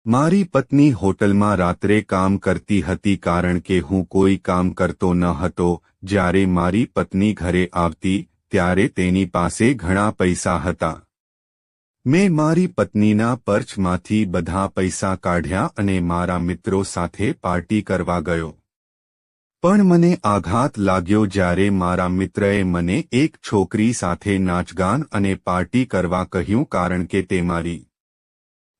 મારી પત્ની હોટલમાં રાત્રે કામ કરતી હતી કારણ કે હું કોઈ કામ કરતો ન હતો. જ્યારે મારી પત્ની ઘરે આવતી ત્યારે તેની પાસે ઘણા પૈસા હતા. મેં મારી પત્નીના પર્સમાંથી બધા પૈસા કાઢ્યા અને મારા મિત્રો સાથે પાર્ટી કરવા ગયો. પણ મને આઘાત લાગ્યો જ્યારે મારા મિત્રએ મને એક છોકરી સાથે નાચગાન અને પાર્ટી કરવા કહ્યું કારણ કે તે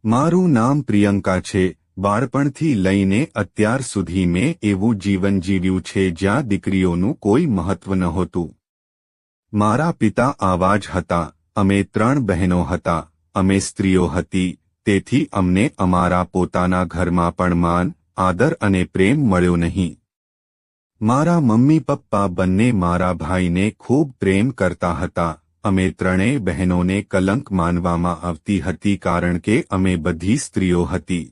મારું નામ પ્રિયંકા છે. બાળપણથી લઈને અત્યાર સુધી મેં એવું જીવન જીવ્યું છે જ્યાં દીકરીઓનું કોઈ મહત્વ નહોતું. મારા પિતા આવા જ હતા. અમે 3 બહેનો હતા. અમે સ્ત્રીઓ હતી, તેથી અમને અમારા પોતાના ઘરમાં પણ માન, આદર અને પ્રેમ મળ્યો નહીં. મારા મમ્મી પપ્પા બંને મારા ભાઈને ખૂબ પ્રેમ કરતા હતા. અમે 3 બહેનોને કલંક માનવામાં આવતી હતી કારણ કે અમે બધી સ્ત્રીઓ હતી.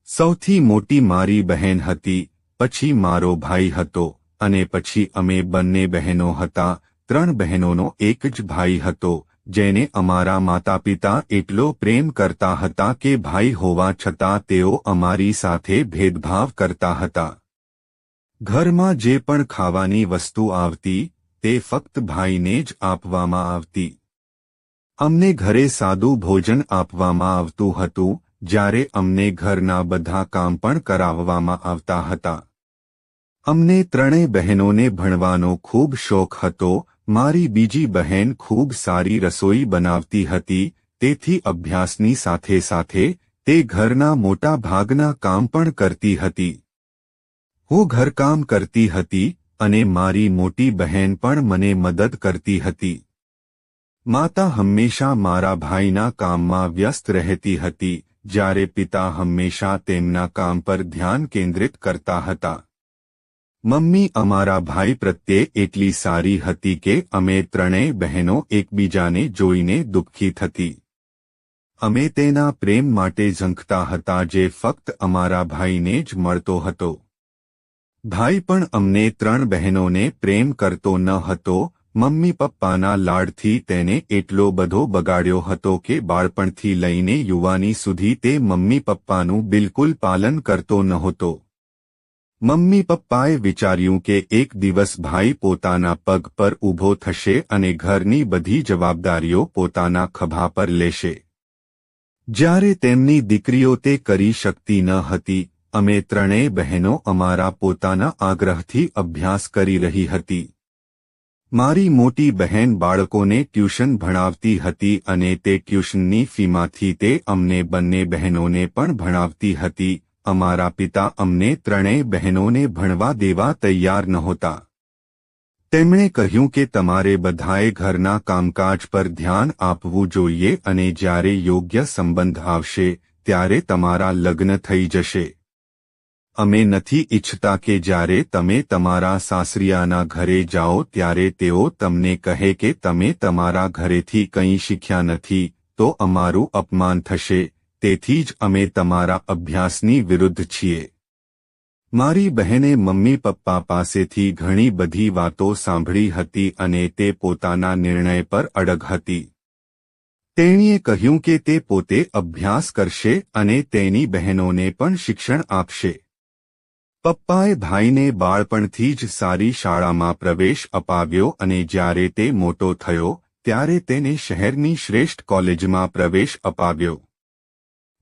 સૌથી મોટી મારી બહેન હતી, પછી મારો ભાઈ હતો અને પછી અમે બંને બહેનો હતા. 3 બહેનોનો એક જ ભાઈ હતો જેને અમારા માતાપિતા એટલો પ્રેમ કરતા હતા કે ભાઈ હોવા છતાં તેઓ અમારી સાથે ભેદભાવ કરતા હતા. ઘરમાં જે પણ ખાવાની વસ્તુ આવતી તે ફક્ત ભાઈને જ આપવામાં આવતી. અમને ઘરે સાદું ભોજન આપવામાં આવતું હતું જ્યારે અમને ઘરના બધા કામ પણ કરાવવામાં આવતા હતા. અમને 3 બહેનોને ભણવાનો ખૂબ શોખ હતો. મારી બીજી બહેન ખૂબ સારી રસોઈ બનાવતી હતી, તેથી અભ્યાસની સાથે સાથે તે ઘરના મોટા ભાગના કામ પણ કરતી હતી. હું ઘરકામ કરતી હતી અને મારી મોટી બહેન પણ મને મદદ કરતી હતી. માતા હંમેશા મારા ભાઈના કામમાં વ્યસ્ત રહેતી હતી જ્યારે પિતા હંમેશા તેમના કામ પર ધ્યાન કેન્દ્રિત કરતા હતા. મમ્મી અમારા ભાઈ પ્રત્યે એટલી સારી હતી કે અમે 3 બહેનો એકબીજાને જોઈને દુઃખી થતી. અમે તેના પ્રેમ માટે ઝંખતા હતા જે ફક્ત અમારા ભાઈને જ મળતો હતો. ભાઈ પણ અમને 3 બહેનોને પ્રેમ કરતો ન હતો. મમ્મી પપ્પાના લાડથી તેને એટલો બધો બગાડ્યો હતો કે બાળપણથી લઈને યુવાની સુધી તે મમ્મી પપ્પાનું બિલકુલ પાલન કરતો નહોતો. મમ્મી પપ્પાએ વિચાર્યું કે એક દિવસ ભાઈ પોતાના પગ પર ઊભો થશે અને ઘરની બધી જવાબદારીઓ પોતાના ખભા પર લેશે. જ્યારે તેમની દીકરીઓ તે કરી શકતી ન હતી, અમે 3 બહેનો અમારા પોતાના આગ્રહથી અભ્યાસ કરી રહી હતી. મારી મોટી બહેન બાળકોને ટ્યુશન ભણાવતી હતી અને તે ટ્યુશનની ફીમાંથી તે અમને બંને બહેનોને પણ ભણાવતી હતી. અમારા પિતા અમને 3 બહેનોને ભણવા દેવા તૈયાર નહોતા. તેમણે કહ્યું કે તમારે બધાએ ઘરના કામકાજ પર ધ્યાન આપવું જોઈએ અને જ્યારે યોગ્ય સંબંધ આવશે ત્યારે તમારા લગ્ન થઈ જશે. અમે નથી ઈચ્છતા કે જ્યારે તમે તમારા સાસરિયાના ઘરે જાઓ ત્યારે તેઓ તમને કહે કે તમે તમારા ઘરેથી કંઈ શીખ્યા નથી, તો અમારું અપમાન થશે. તેથી જ અમે તમારા અભ્યાસની વિરુદ્ધ છીએ. મારી બહેને મમ્મી પપ્પા પાસેથી ઘણી બધી વાતો સાંભળી હતી અને તે પોતાના નિર્ણય પર અડગ હતી. તેણીએ કહ્યું કે તે પોતે અભ્યાસ કરશે અને તેની બહેનોને પણ શિક્ષણ આપશે. પપ્પાએ ભાઈને બાળપણથી જ સારી શાળામાં પ્રવેશ અપાવ્યો અને જ્યારે તે મોટો થયો ત્યારે તેને શહેરની શ્રેષ્ઠ કોલેજમાં પ્રવેશ અપાવ્યો.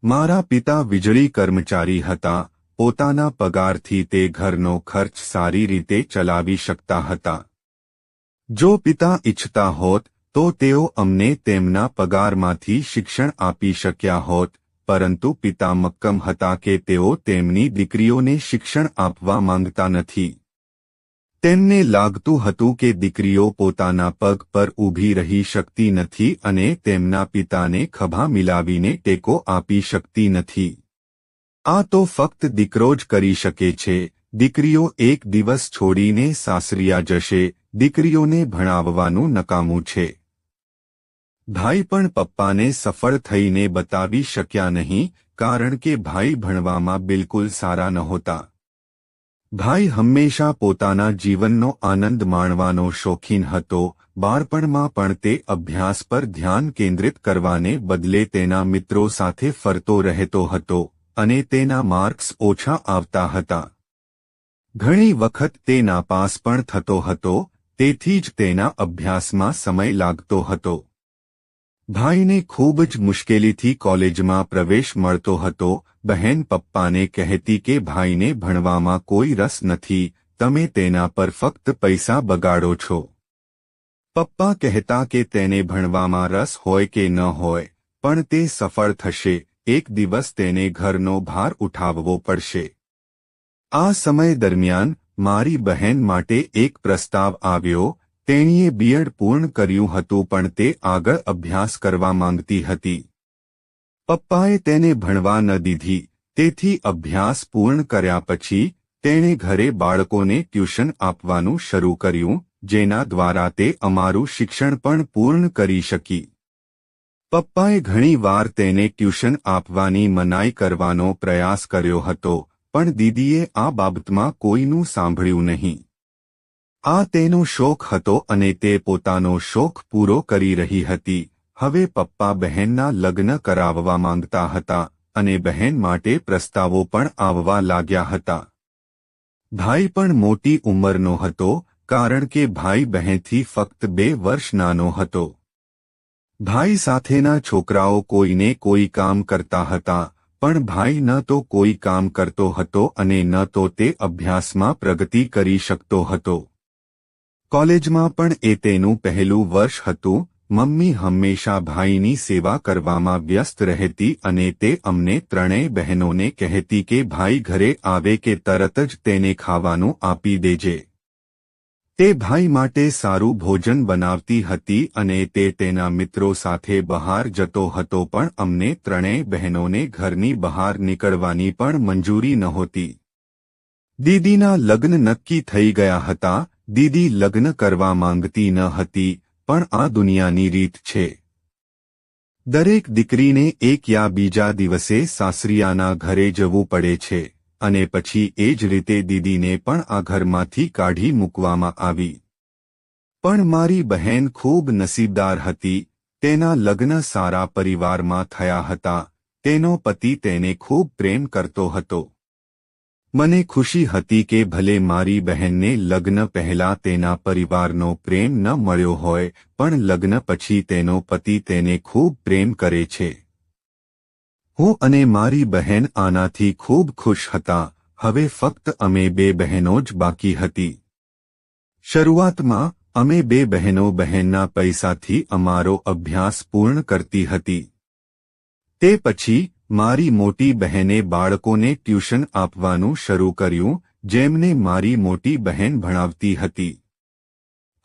મારા પિતા વીજળી કર્મચારી હતા. પોતાના પગારથી તે ઘરનો ખર્ચ સારી રીતે ચલાવી શકતા હતા. જો પિતા ઈચ્છતા હોત તો તેઓ અમને તેમના પગારમાંથી શિક્ષણ આપી શક્યા હોત, પરંતુ પિતા મક્કમ હતા કે તેઓ તેમની દીકરીઓને શિક્ષણ આપવા માંગતા નથી. તેમને લાગતું હતું કે દીકરીઓ પોતાના પગ પર ઊભી રહી શકતી નથી અને તેમના પિતાને ખભા મિલાવીને ટેકો આપી શકતી નથી. આ તો ફક્ત દીકરો જ કરી શકે છે. દીકરીઓ એક દિવસ છોડીને સાસરિયા જશે. દીકરીઓને ભણાવવાનું નકામું છે. ભાઈ પણ પપ્પાને સફળ થઈને બતાવી શક્યા નહીં કારણ કે ભાઈ ભણવામાં બિલકુલ સારા નહોતા. ભાઈ હંમેશા પોતાના જીવનનો આનંદ માણવાનો શોખીન હતો. બાળપણમાં પણ તે અભ્યાસ પર ધ્યાન કેન્દ્રિત કરવાને બદલે તેના મિત્રો સાથે ફરતો રહેતો હતો અને તેના માર્ક્સ ઓછા આવતા હતા. ઘણી વખત તે નાપાસ પણ થતો હતો, તેથી જ તેના અભ્યાસમાં સમય લાગતો હતો. ભાઈને ખૂબ જ મુશ્કેલીથી કોલેજમાં પ્રવેશ મળતો હતો. બહેન પપ્પાને કહેતી કે ભાઈને ભણવામાં કોઈ રસ નથી, તમે તેના પર ફક્ત પૈસા બગાડો છો. પપ્પા કહેતા કે તેને ભણવામાં રસ હોય કે ન હોય, પણ તે સફળ થશે. એક દિવસ તેને ઘરનો ભાર ઉઠાવવો પડશે. આ સમય દરમિયાન મારી બહેન માટે એક પ્રસ્તાવ આવ્યો. તેણીએ બીએડ પૂર્ણ કર્યું હતું પણ તે આગળ અભ્યાસ કરવા માંગતી હતી. પપ્પાએ તેને ભણવા ન દીધી, તેથી અભ્યાસ પૂર્ણ કર્યા પછી તેણે ઘરે બાળકોને ટ્યુશન આપવાનું શરૂ કર્યું, જેના દ્વારા તે અમારું શિક્ષણ પણ પૂર્ણ કરી શકી. પપ્પાએ ઘણી વાર તેને ટ્યુશન આપવાની મનાઈ કરવાનો પ્રયાસ કર્યો હતો, પણ દીદીએ આ બાબતમાં કોઈનું સાંભળ્યું નહીં. આ તેનો શોખ હતો અને તે પોતાનો શોખ પૂરો કરી રહી હતી. હવે પપ્પા બહેનના લગ્ન કરાવવા માંગતા હતા અને બહેન માટે પ્રસ્તાવો પણ આવવા લાગ્યા હતા. ભાઈ પણ મોટી ઉંમરનો હતો, કારણ કે ભાઈ બહેનથી ફક્ત 2 વર્ષ નાનો હતો. ભાઈ સાથેના છોકરાઓ કોઈને કોઈ કામ કરતા હતા, પણ ભાઈ ન તો કોઈ કામ કરતો હતો અને ન તો તે અભ્યાસમાં પ્રગતિ કરી શકતો હતો. કોલેજમાં પણ એ તેનું પહેલું વર્ષ હતું. મમ્મી હંમેશા ભાઈની સેવા કરવામાં વ્યસ્ત રહેતી અને તે અમને 3 બહેનોને કહેતી કે ભાઈ ઘરે આવે કે તરત જ તેને ખાવાનું આપી દેજે. તે ભાઈ માટે સારું ભોજન બનાવતી હતી અને તે તેના મિત્રો સાથે બહાર જતો હતો, પણ અમને 3 બહેનોને ઘરની બહાર નીકળવાની પણ મંજૂરી નહોતી. દીદીના લગ્ન નક્કી થઈ ગયા હતા. દીદી લગ્ન કરવા માંગતી ન હતી, પણ આ દુનિયાની રીત છે. દરેક દીકરીને એક યા બીજા દિવસે સાસરિયાના ઘરે જવું પડે છે અને પછી એ જ રીતે દીદીને પણ આ ઘરમાંથી કાઢી મૂકવામાં આવી. પણ મારી બહેન ખૂબ નસીબદાર હતી. તેના લગ્ન સારા પરિવારમાં થયા હતા. તેનો પતિ તેને ખૂબ પ્રેમ કરતો હતો. મને ખુશી હતી કે ભલે મારી બહેનને લગ્ન પહેલા તેના પરિવારનો પ્રેમ ન મળ્યો હોય, પણ લગ્ન પછી તેનો પતિ તેને ખૂબ પ્રેમ કરે છે. હું અને મારી બહેન આનાથી ખૂબ ખુશ હતા. હવે ફક્ત અમે 2 બહેનો જ બાકી હતી. શરૂઆતમાં અમે 2 બહેનો બહેનના પૈસાથી અમારો અભ્યાસ પૂર્ણ કરતી હતી. તે પછી મારી મોટી બહેને બાળકોને ટ્યુશન આપવાનું શરૂ કર્યું, જેમને મારી મોટી બહેન ભણાવતી હતી.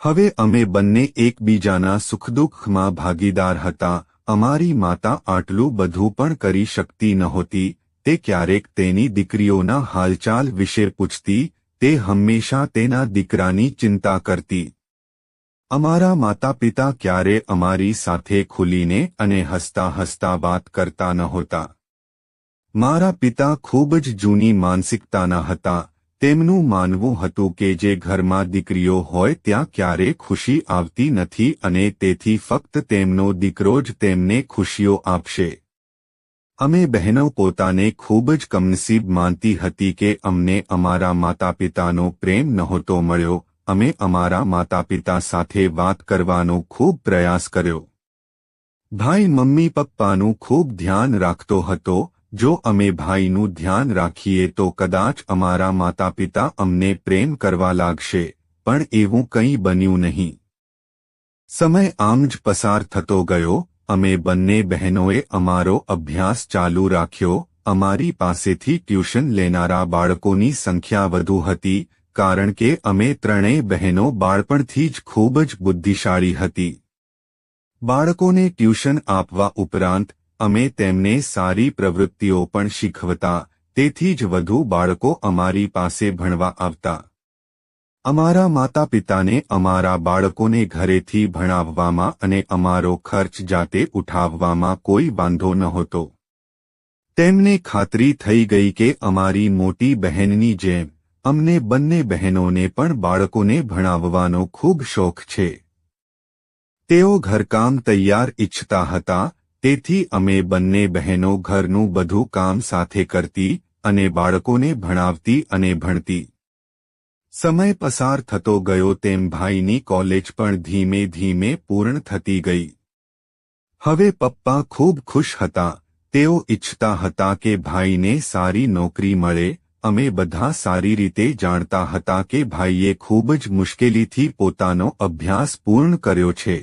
હવે અમે બંને એકબીજાના સુખદુઃખમાં ભાગીદાર હતા. અમારી માતા આટલું બધું પણ કરી શકતી નહોતી. તે ક્યારેક તેની દીકરીઓના હાલચાલ વિશે પૂછતી. તે હંમેશા તેના દીકરાની ચિંતા કરતી. અમારા માતા પિતા ક્યારે અમારી સાથે ખુલીને અને હસતા હસતા વાત કરતા નહોતા. મારા પિતા ખૂબ જ જૂની માનસિકતાના હતા. તેમનું માનવું હતું કે જે ઘરમાં દીકરીઓ હોય ત્યાં ક્યારે ખુશી આવતી નથી અને તેથી ફક્ત તેમનો દીકરો જ તેમને ખુશીઓ આપશે. અમે બહેનો પોતાને ખૂબ જ કમનસીબ માનતી હતી કે અમને અમારા માતા પિતાનો પ્રેમ નહોતો મળ્યો. અમે અમારા માતા પિતા સાથે વાત કરવાનો ખૂબ પ્રયાસ કર્યો. ભાઈ મમ્મી પપ્પાનું ખૂબ ધ્યાન રાખતો હતો. જો અમે ભાઈનું ધ્યાન રાખીએ તો કદાચ અમારા માતા પિતા અમને પ્રેમ કરવા લાગશે, પણ એવું કંઈ બન્યું નહીં. સમય આમ જ પસાર થતો ગયો. અમે બંને બહેનોએ અમારો અભ્યાસ ચાલુ રાખ્યો. અમારી પાસેથી ટ્યુશન લેનારા બાળકોની સંખ્યા વધુ હતી, કારણ કે અમે 3 બહેનો બાળપણથી જ ખૂબ જ બુદ્ધિશાળી હતી. બાળકોને ટ્યુશન આપવા ઉપરાંત અમે તેમને સારી પ્રવૃત્તિઓ પણ શીખવતા, તેથી જ વધુ બાળકો અમારી પાસે ભણવા આવતા. અમારા માતા પિતાને અમારા બાળકોને ઘરેથી ભણાવવામાં અને અમારો ખર્ચ જાતે ઉઠાવવામાં કોઈ વાંધો નહોતો. તેમને ખાતરી થઈ ગઈ કે અમારી મોટી બહેનની જેમ અમને બંને બહેનોને પણ બાળકોને ભણાવવાનો ખૂબ શોખ છે. તેઓ ઘરકામ તૈયાર ઈચ્છતા હતા, તેથી અમે બંને બહેનો ઘરનું બધું કામ સાથે કરતી અને બાળકોને ભણાવતી અને ભણતી. સમય પસાર થતો ગયો તેમ ભાઈની કોલેજ પણ ધીમે ધીમે પૂર્ણ થતી ગઈ. હવે પપ્પા ખૂબ ખુશ હતા. તેઓ ઈચ્છતા હતા કે ભાઈને સારી નોકરી મળે. અમે બધા સારી રીતે જાણતા હતા કે ભાઈએ ખૂબ જ મુશ્કેલીથી પોતાનો અભ્યાસ પૂર્ણ કર્યો છે.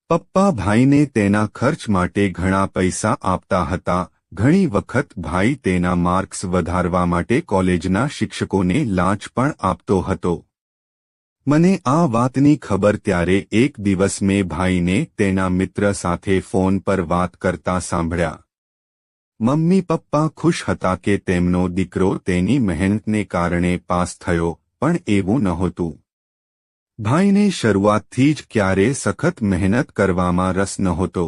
પપ્પા ભાઈને તેના ખર્ચ માટે ઘણા પૈસા આપતા હતા. ઘણી વખત ભાઈ તેના માર્ક્સ વધારવા માટે કોલેજના શિક્ષકોને લાંચ પણ આપતો હતો. મને આ વાતની ખબર ત્યારે એક દિવસ મેં ભાઈને તેના મિત્ર સાથે ફોન પર વાત કરતા સાંભળ્યા. મમ્મી પપ્પા ખુશ હતા કે તેમનો દીકરો તેની મહેનતને કારણે પાસ થયો, પણ એવું નહોતું. ભાઈને શરૂઆતથી જ ક્યારે સખત મહેનત કરવામાં રસ નહોતો.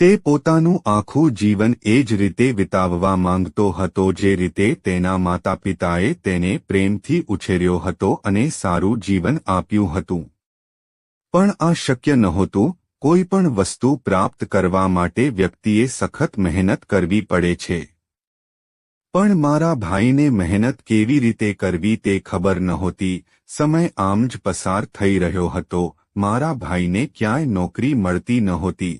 તે પોતાનું આખું જીવન એ જ રીતે વિતાવવા માંગતો હતો જે રીતે તેના માતા પિતાએ તેને પ્રેમથી ઉછેર્યો હતો અને સારું જીવન આપ્યું હતું. પણ આ શક્ય નહોતું. કોઈ પણ વસ્તુ પ્રાપ્ત કરવા માટે વ્યક્તિએ સખત મહેનત કરવી પડે છે. પણ મારા ભાઈને મહેનત કેવી રીતે કરવી તે ખબર નહોતી. સમય આમ જ પસાર થઈ રહ્યો હતો. મારા ભાઈને ક્યાંય નોકરી મળતી નહોતી.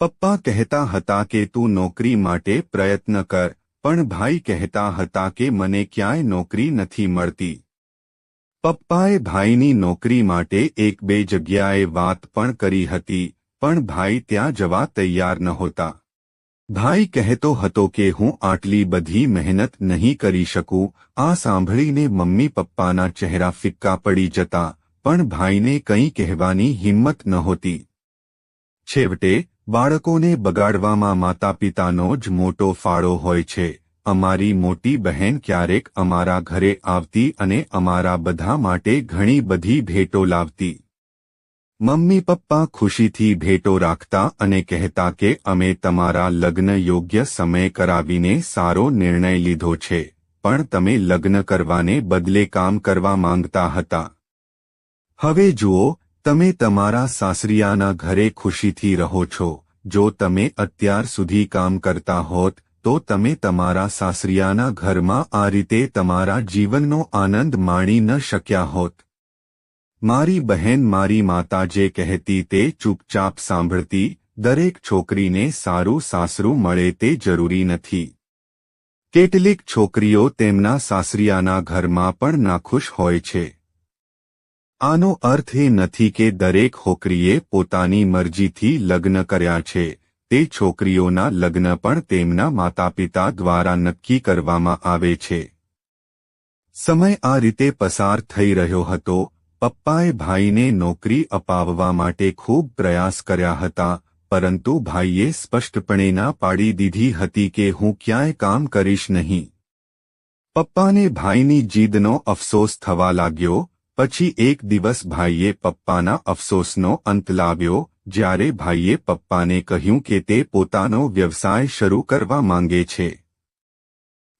પપ્પા કહેતા હતા કે તું નોકરી માટે પ્રયત્ન કર, પણ ભાઈ કહેતા હતા કે મને ક્યાંય નોકરી નથી મળતી. પપ્પાએ ભાઈની નોકરી માટે એક બે જગ્યાએ વાત પણ કરી હતી, પણ ભાઈ ત્યાં જવા તૈયાર નહોતા. ભાઈ કહેતો હતો કે હું આટલી બધી મહેનત નહીં કરી શકું. આ સાંભળીને મમ્મી પપ્પાના ચહેરા ફિક્કા પડી જતા, પણ ભાઈને કંઈ કહેવાની હિંમત નહોતી. છેવટે બાળકોને બગાડવામાં માતા પિતાનો જ મોટો ફાળો હોય છે. અમારી મોટી બહેન ક્યારેક અમારા ઘરે આવતી અને અમારા બધા માટે ઘણી બધી ભેટો લાવતી. મમ્મી પપ્પા ખુશીથી ભેટો રાખતા અને કહેતા કે અમે તમારા લગ્ન યોગ્ય સમય કરાવીને સારો નિર્ણય લીધો છે, પણ તમે લગ્ન કરવાને બદલે કામ કરવા માંગતા હતા. હવે જુઓ, તમે તમારા સાસરિયાના ઘરે ખુશીથી રહો છો. જો તમે અત્યાર સુધી કામ કરતા હોત તો તમે તમારા સાસરિયાના ઘરમાં આ રીતે તમારા જીવનનો આનંદ માણી ન શક્યા હોત. મારી બહેન મારી માતા જે કહેતી તે ચૂપચાપ સાંભળતી. દરેક છોકરીને સારું સાસરું મળે તે જરૂરી નથી. કેટલીક છોકરીઓ તેમના સાસરિયાના ઘરમાં પણ નાખુશ હોય છે. આનો અર્થ એ નથી કે દરેક છોકરીએ પોતાની મરજીથી લગ્ન કર્યા છે. તે છોકરીઓના લગ્ન પણ તેમના માતા પિતા દ્વારા નક્કી કરવામાં આવે છે. સમય આ રીતે પસાર થઈ રહ્યો હતો. પપ્પાએ ભાઈને નોકરી અપાવવા માટે ખૂબ પ્રયાસ કર્યા હતા, પરંતુ ભાઈએ સ્પષ્ટપણે ના પાડી દીધી હતી કે હું ક્યાંય કામ કરીશ નહીં. પપ્પાને ભાઈની જીદનો અફસોસ થવા લાગ્યો. પછી એક દિવસ ભાઈએ પપ્પાના અફસોસનો અંત લાવ્યો, જ્યારે ભાઈએ પપ્પાને કહ્યું કે તે પોતાનો વ્યવસાય શરૂ કરવા માંગે છે.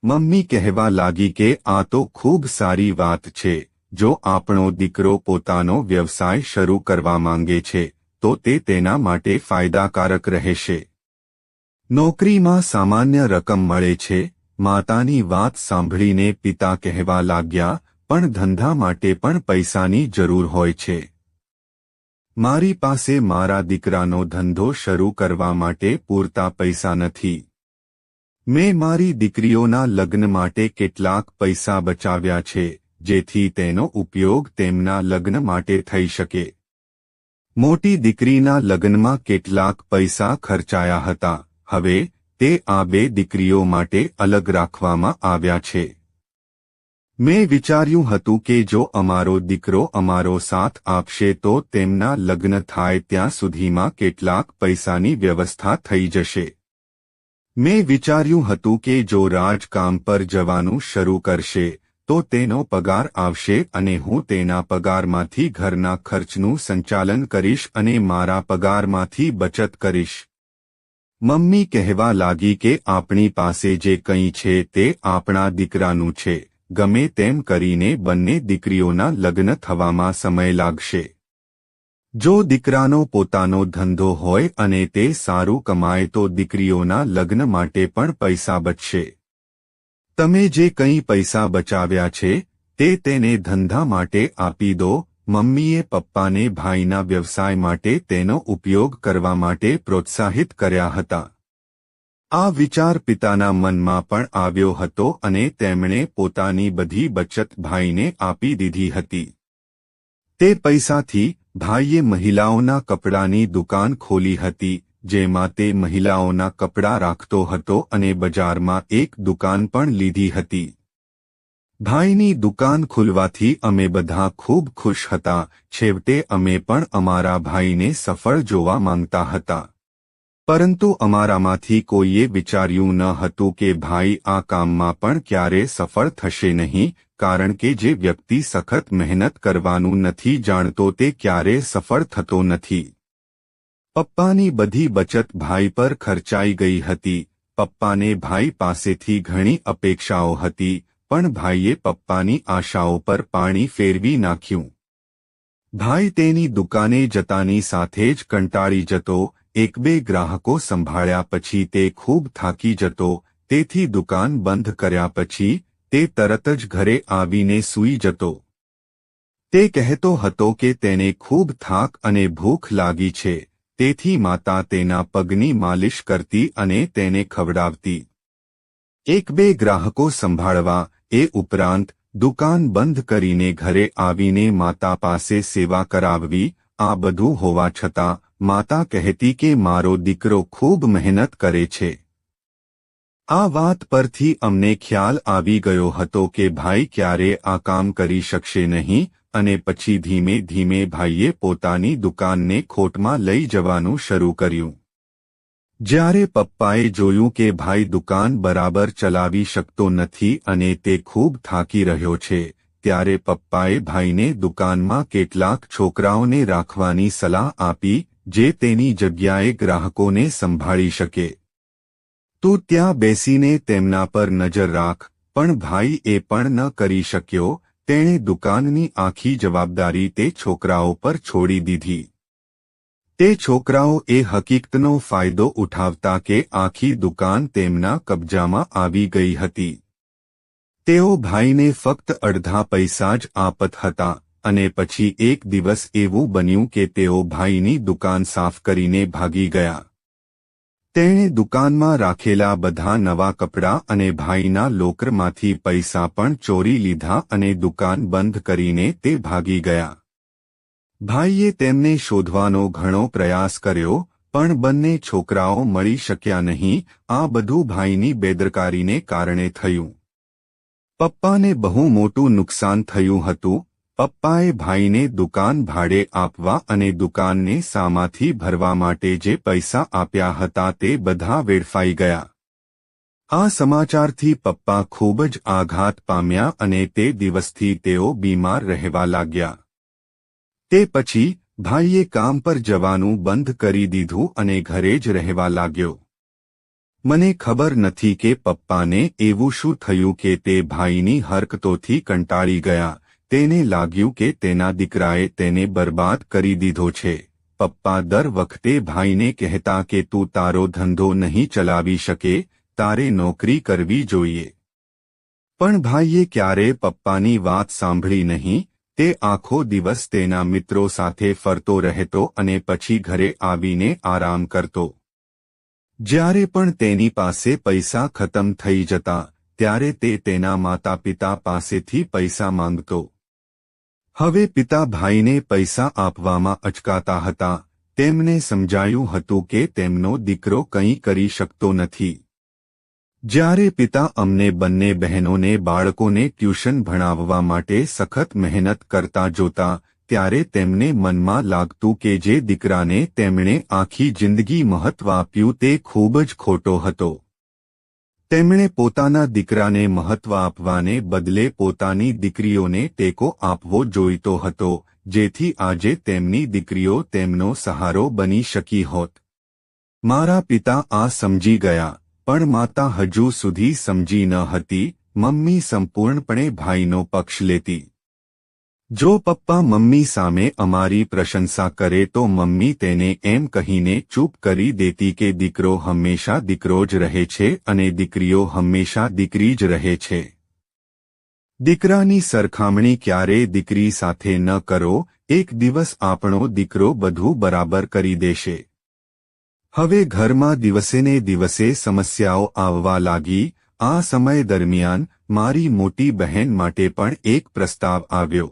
મમ્મી કહેવા લાગી કે આ તો ખૂબ સારી વાત છે. જો આપણો દીકરો પોતાનો વ્યવસાય શરૂ કરવા માંગે છે તો તે તેના માટે ફાયદાકારક રહેશે. નોકરીમાં સામાન્ય રકમ મળે છે. માતાની વાત સાંભળીને પિતા કહેવા લાગ્યા, પણ ધંધા માટે પણ પૈસાની જરૂર હોય છે. મારી પાસે મારા દીકરાનો ધંધો શરૂ કરવા માટે પૂરતા પૈસા નથી. મેં મારી દીકરીઓના લગ્ન માટે કેટલાક પૈસા બચાવ્યા છે, જેથી તેનો ઉપયોગ તેમના લગ્ન માટે થઈ શકે. મોટી દીકરીના લગ્નમાં કેટલાક પૈસા ખર્ચાયા હતા. હવે તે આ બે દીકરીઓ માટે અલગ રાખવામાં આવ્યા છે. મેં વિચાર્યું હતું કે જો અમારો દીકરો અમારો સાથ આપશે તો તેમના લગ્ન થાય ત્યાં સુધીમાં કેટલાક પૈસાની વ્યવસ્થા થઈ જશે. મેં વિચાર્યું હતું કે જો રાજ કામ પર જવાનું શરૂ કરશે તો તેનો પગાર આવશે અને હું તેના પગારમાંથી ઘરના ખર્ચનું સંચાલન કરીશ અને મારા પગારમાંથી બચત કરીશ. મમ્મી કહેવા લાગી કે આપણી પાસે જે કંઈ છે તે આપણા દીકરાનું છે, ગમે તેમ કરીને બંને દીકરીઓના લગ્ન થવામાં સમય લાગશે. જો દીકરાનો પોતાનો ધંધો હોય અને તે સારું કમાય તો દીકરીઓના લગ્ન માટે પણ પૈસા બચશે. તમે જે કંઈ પૈસા બચાવ્યા છે તે તેને ધંધા માટે આપી દો. મમ્મીએ પપ્પાને ભાઈના વ્યવસાય માટે તેનો ઉપયોગ કરવા માટે પ્રોત્સાહિત કર્યા હતા. આ વિચાર પિતાના મનમાં પણ આવ્યો હતો અને તેમણે પોતાની બધી બચત ભાઈને આપી દીધી હતી. તે પૈસાથી ભાઈએ મહિલાઓના કપડાની દુકાન ખોલી હતી, જેમાં તે મહિલાઓના કપડાં રાખતો હતો અને બજારમાં એક દુકાન પણ લીધી હતી. ભાઈની દુકાન ખુલવાથી અમે બધા ખૂબ ખુશ હતા. છેવટે અમે પણ અમારા ભાઈને સફળ જોવા માંગતા હતા. પરંતુ અમારામાંથી કોઈએ વિચાર્યું ન હતું કે ભાઈ આ કામમાં પણ ક્યારે સફળ થશે નહીં, કારણ કે જે વ્યક્તિ સખત મહેનત કરવાનું નથી જાણતો તે ક્યારે સફળ થતો નથી. પપ્પાની બધી બચત ભાઈ પર ખર્ચાઈ ગઈ હતી. પપ્પાને ભાઈ પાસેથી ઘણી અપેક્ષાઓ હતી, પણ ભાઈએ પપ્પાની આશાઓ પર પાણી ફેરવી નાખ્યું. ભાઈ તેની દુકાને જતાની સાથે જ કંટાળી જતો. એક બે ગ્રાહકો સંભાળ્યા પછી તે ખૂબ થાકી જતો, તેથી દુકાન બંધ કર્યા પછી તે તરત જ ઘરે આવીને સૂઈ જતો. તે કહેતો હતો કે તેને ખૂબ થાક અને ભૂખ લાગી છે, તેથી માતા તેના પગની માલિશ કરતી અને તેને ખવડાવતી. એક બે ગ્રાહકો સંભાળવા, એ ઉપરાંત દુકાન બંધ કરીને ઘરે આવીને માતા પાસે સેવા કરાવવી. આ બધું હોવા છતાં માતા કહેતી કે મારો દીકરો ખૂબ મહેનત કરે છે. આ વાત પરથી અમને ખ્યાલ આવી ગયો હતો કે ભાઈ ક્યારે આ કામ કરી શકશે નહીં, અને પછી ધીમે ધીમે ભાઈએ પોતાની દુકાનને ખોટમાં લઈ જવાનું શરૂ કર્યું. જ્યારે પપ્પાએ જોયું કે ભાઈ દુકાન બરાબર ચલાવી શકતો નથી અને તે ખૂબ થાકી રહ્યો છે, ત્યારે પપ્પાએ ભાઈને દુકાનમાં કેટલાક છોકરાઓને રાખવાની સલાહ આપી, જે તેની જગ્યાએ ગ્રાહકોને સંભાળી શકે. તું ત્યાં બેસીને તેમના પર નજર રાખ. પણ ભાઈ એ પણ ન કરી શક્યો. તેણે દુકાનની આખી જવાબદારી તે છોકરાઓ પર છોડી દીધી. તે છોકરાઓ એ હકીકતનો ફાયદો ઉઠાવતા કે આખી દુકાન તેમના કબજામાં આવી ગઈ હતી. તેઓ ભાઈને ફક્ત અડધા પૈસા જ આપત હતા, અને પછી એક દિવસ એવું બન્યું કે તેઓ ભાઈની દુકાન સાફ કરીને ભાગી ગયા. તેણે દુકાનમાં રાખેલા બધા નવા કપડાં અને ભાઈના લોકરમાંથી પૈસા પણ ચોરી લીધા અને દુકાન બંધ કરીને તે ભાગી ગયા. ભાઈએ તેમને શોધવાનો ઘણો પ્રયાસ કર્યો, પણ બંને છોકરાઓ મળી શક્યા નહીં. આ બધું ભાઈની બેદરકારીને કારણે થયું. પપ્પાને બહુ મોટું નુકસાન થયું હતું. પપ્પાએ ભાઈને દુકાન ભાડે આપવા અને દુકાનને સામાથી ભરવા માટે જે પૈસા આપ્યા હતા તે બધા વેડફાઈ ગયા. આ સમાચારથી પપ્પા ખૂબ જ આઘાત પામ્યા અને તે દિવસથી તેઓ બીમાર રહેવા લાગ્યા. તે પછી ભાઈએ કામ પર જવાનું બંધ કરી દીધું અને ઘરે જ રહેવા લાગ્યો. મને ખબર નથી કે પપ્પાને એવું શું થયું કે તે ભાઈની હરકતોથી કંટાળી ગયા. તેને લાગ્યું કે તેના દીકરાએ તેને બરબાદ કરી દીધો છે. પપ્પા દર વખતે ભાઈને કહેતા કે તું તારો ધંધો નહીં ચલાવી શકે, તારે નોકરી કરવી જોઈએ. પણ ભાઈએ ક્યારેય પપ્પાની વાત સાંભળી નહીં. તે આખો દિવસ તેના મિત્રો સાથે ફરતો રહેતો અને પછી ઘરે આવીને આરામ કરતો. જ્યારે પણ તેની પાસે પૈસા ખતમ થઈ જતા, ત્યારે તે તેના માતા પિતા પાસેથી પૈસા માંગતો. હવે પિતા ભાઈને પૈસા આપવામાં અચકાતા હતા. તેમને સમજાયું હતું કે તેમનો દીકરો કંઈ કરી શકતો નથી. જ્યારે પિતા અમને બંને બહેનોને બાળકોને ટ્યુશન ભણાવવા માટે સખત મહેનત કરતા જોતા, ત્યારે તેમને મનમાં લાગતું કે જે દીકરાને તેમણે આખી જિંદગી મહત્વ આપ્યું તે ખૂબ જ ખોટો હતો. તેમણે પોતાના દીકરાને મહત્વ આપવાને બદલે પોતાની દીકરીઓને ટેકો આપવો જોઈતો હતો, જેથી આજે તેમની દીકરીઓ તેમનો સહારો બની શકી હોત. મારા પિતા આ સમજી ગયા, પણ માતા હજુ સુધી સમજી ન હતી. મમ્મી સંપૂર્ણપણે ભાઈનો પક્ષ લેતી. જો પપ્પા મમ્મી સામે અમારી પ્રશંસા કરે તો મમ્મી તેને એમ કહીને ચૂપ કરી દેતી કે દીકરો હંમેશા દીકરો જ રહે છે અને દીકરીઓ હંમેશા દીકરી જ રહે છે. દીકરાની સરખામણી ક્યારેય દીકરી સાથે ન કરો. એક દિવસ આપણો દીકરો બધું બરાબર કરી દેશે. હવે ઘરમાં દિવસેને દિવસે સમસ્યાઓ આવવા લાગી. આ સમય દરમિયાન મારી મોટી બહેન માટે પણ એક પ્રસ્તાવ આવ્યો.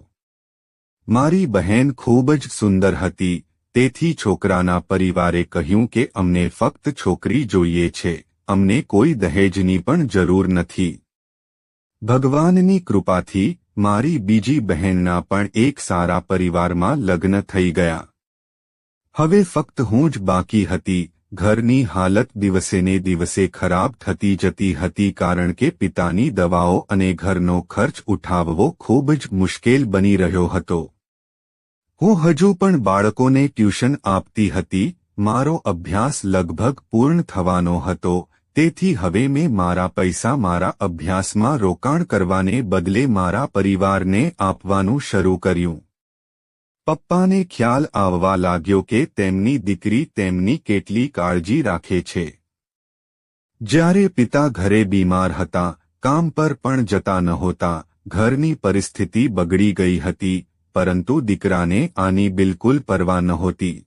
મારી બહેન ખૂબ જ સુંદર હતી, તેથી છોકરાના પરિવારે કહ્યું કે અમને ફક્ત છોકરી જોઈએ છે, અમને કોઈ દહેજની પણ જરૂર નથી. ભગવાનની કૃપાથી મારી બીજી બહેનના પણ એક સારા પરિવારમાં લગ્ન થઈ ગયા. હવે ફક્ત હું જ બાકી હતી. ઘરની હાલત દિવસેને દિવસે ખરાબ થતી જતી હતી કારણ કે પિતાની દવાઓ અને ઘરનો ખર્ચ ઉઠાવવો ખૂબ જ મુશ્કેલ બની રહ્યો હતો. હું હજુ પણ બાળકોને ટ્યુશન આપતી હતી. મારો અભ્યાસ લગભગ પૂર્ણ થવાનો હતો, તેથી હવે મેં મારા પૈસા મારા અભ્યાસમાં રોકાણ કરવાને બદલે મારા પરિવારને આપવાનું શરૂ કર્યું. પપ્પાને ખ્યાલ આવવા લાગ્યો કે તેમની દીકરી તેમની કેટલી કાળજી રાખે છે. જ્યારે પિતા ઘરે બીમાર હતા, કામ પર પણ જતા નહોતા, ઘરની પરિસ્થિતિ બગડી ગઈ હતી, પરંતુ દીકરાને આની બિલકુલ પરવા નહોતી.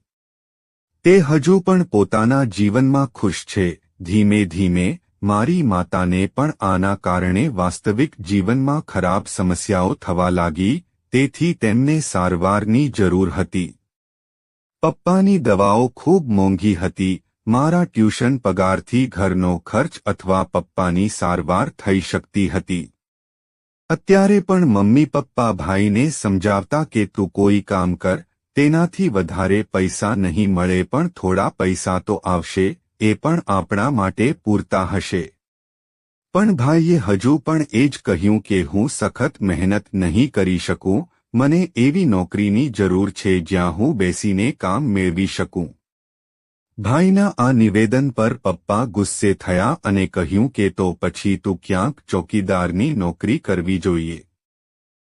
તે હજુ પણ પોતાના જીવનમાં ખુશ છે. ધીમે ધીમે મારી માતાને પણ આના કારણે વાસ્તવિક જીવનમાં ખરાબ સમસ્યાઓ થવા લાગી, તેથી તેમને સારવારની જરૂર હતી. પપ્પાની દવાઓ ખૂબ મોંઘી હતી. મારા ટ્યુશન પગારથી ઘરનો ખર્ચ અથવા પપ્પાની સારવાર થઈ શકતી હતી. અત્યારે પણ મમ્મી પપ્પા ભાઈને સમજાવતા કે તું કોઈ કામ કર, તેનાથી વધારે પૈસા નહીં મળે પણ થોડા પૈસા તો આવશે, એ પણ આપણા માટે પૂરતા હશે. પણ ભાઈએ હજુ પણ એ જ કહ્યું કે હું સખત મહેનત નહીં કરી શકું. મને એવી નોકરીની જરૂર છે જ્યાં હું બેસીને કામ મેળવી શકું. ભાઈના આ નિવેદન પર પપ્પા ગુસ્સે થયા અને કહ્યું કે તો પછી તું ક્યાંક ચોકીદારની નોકરી કરવી જોઈએ.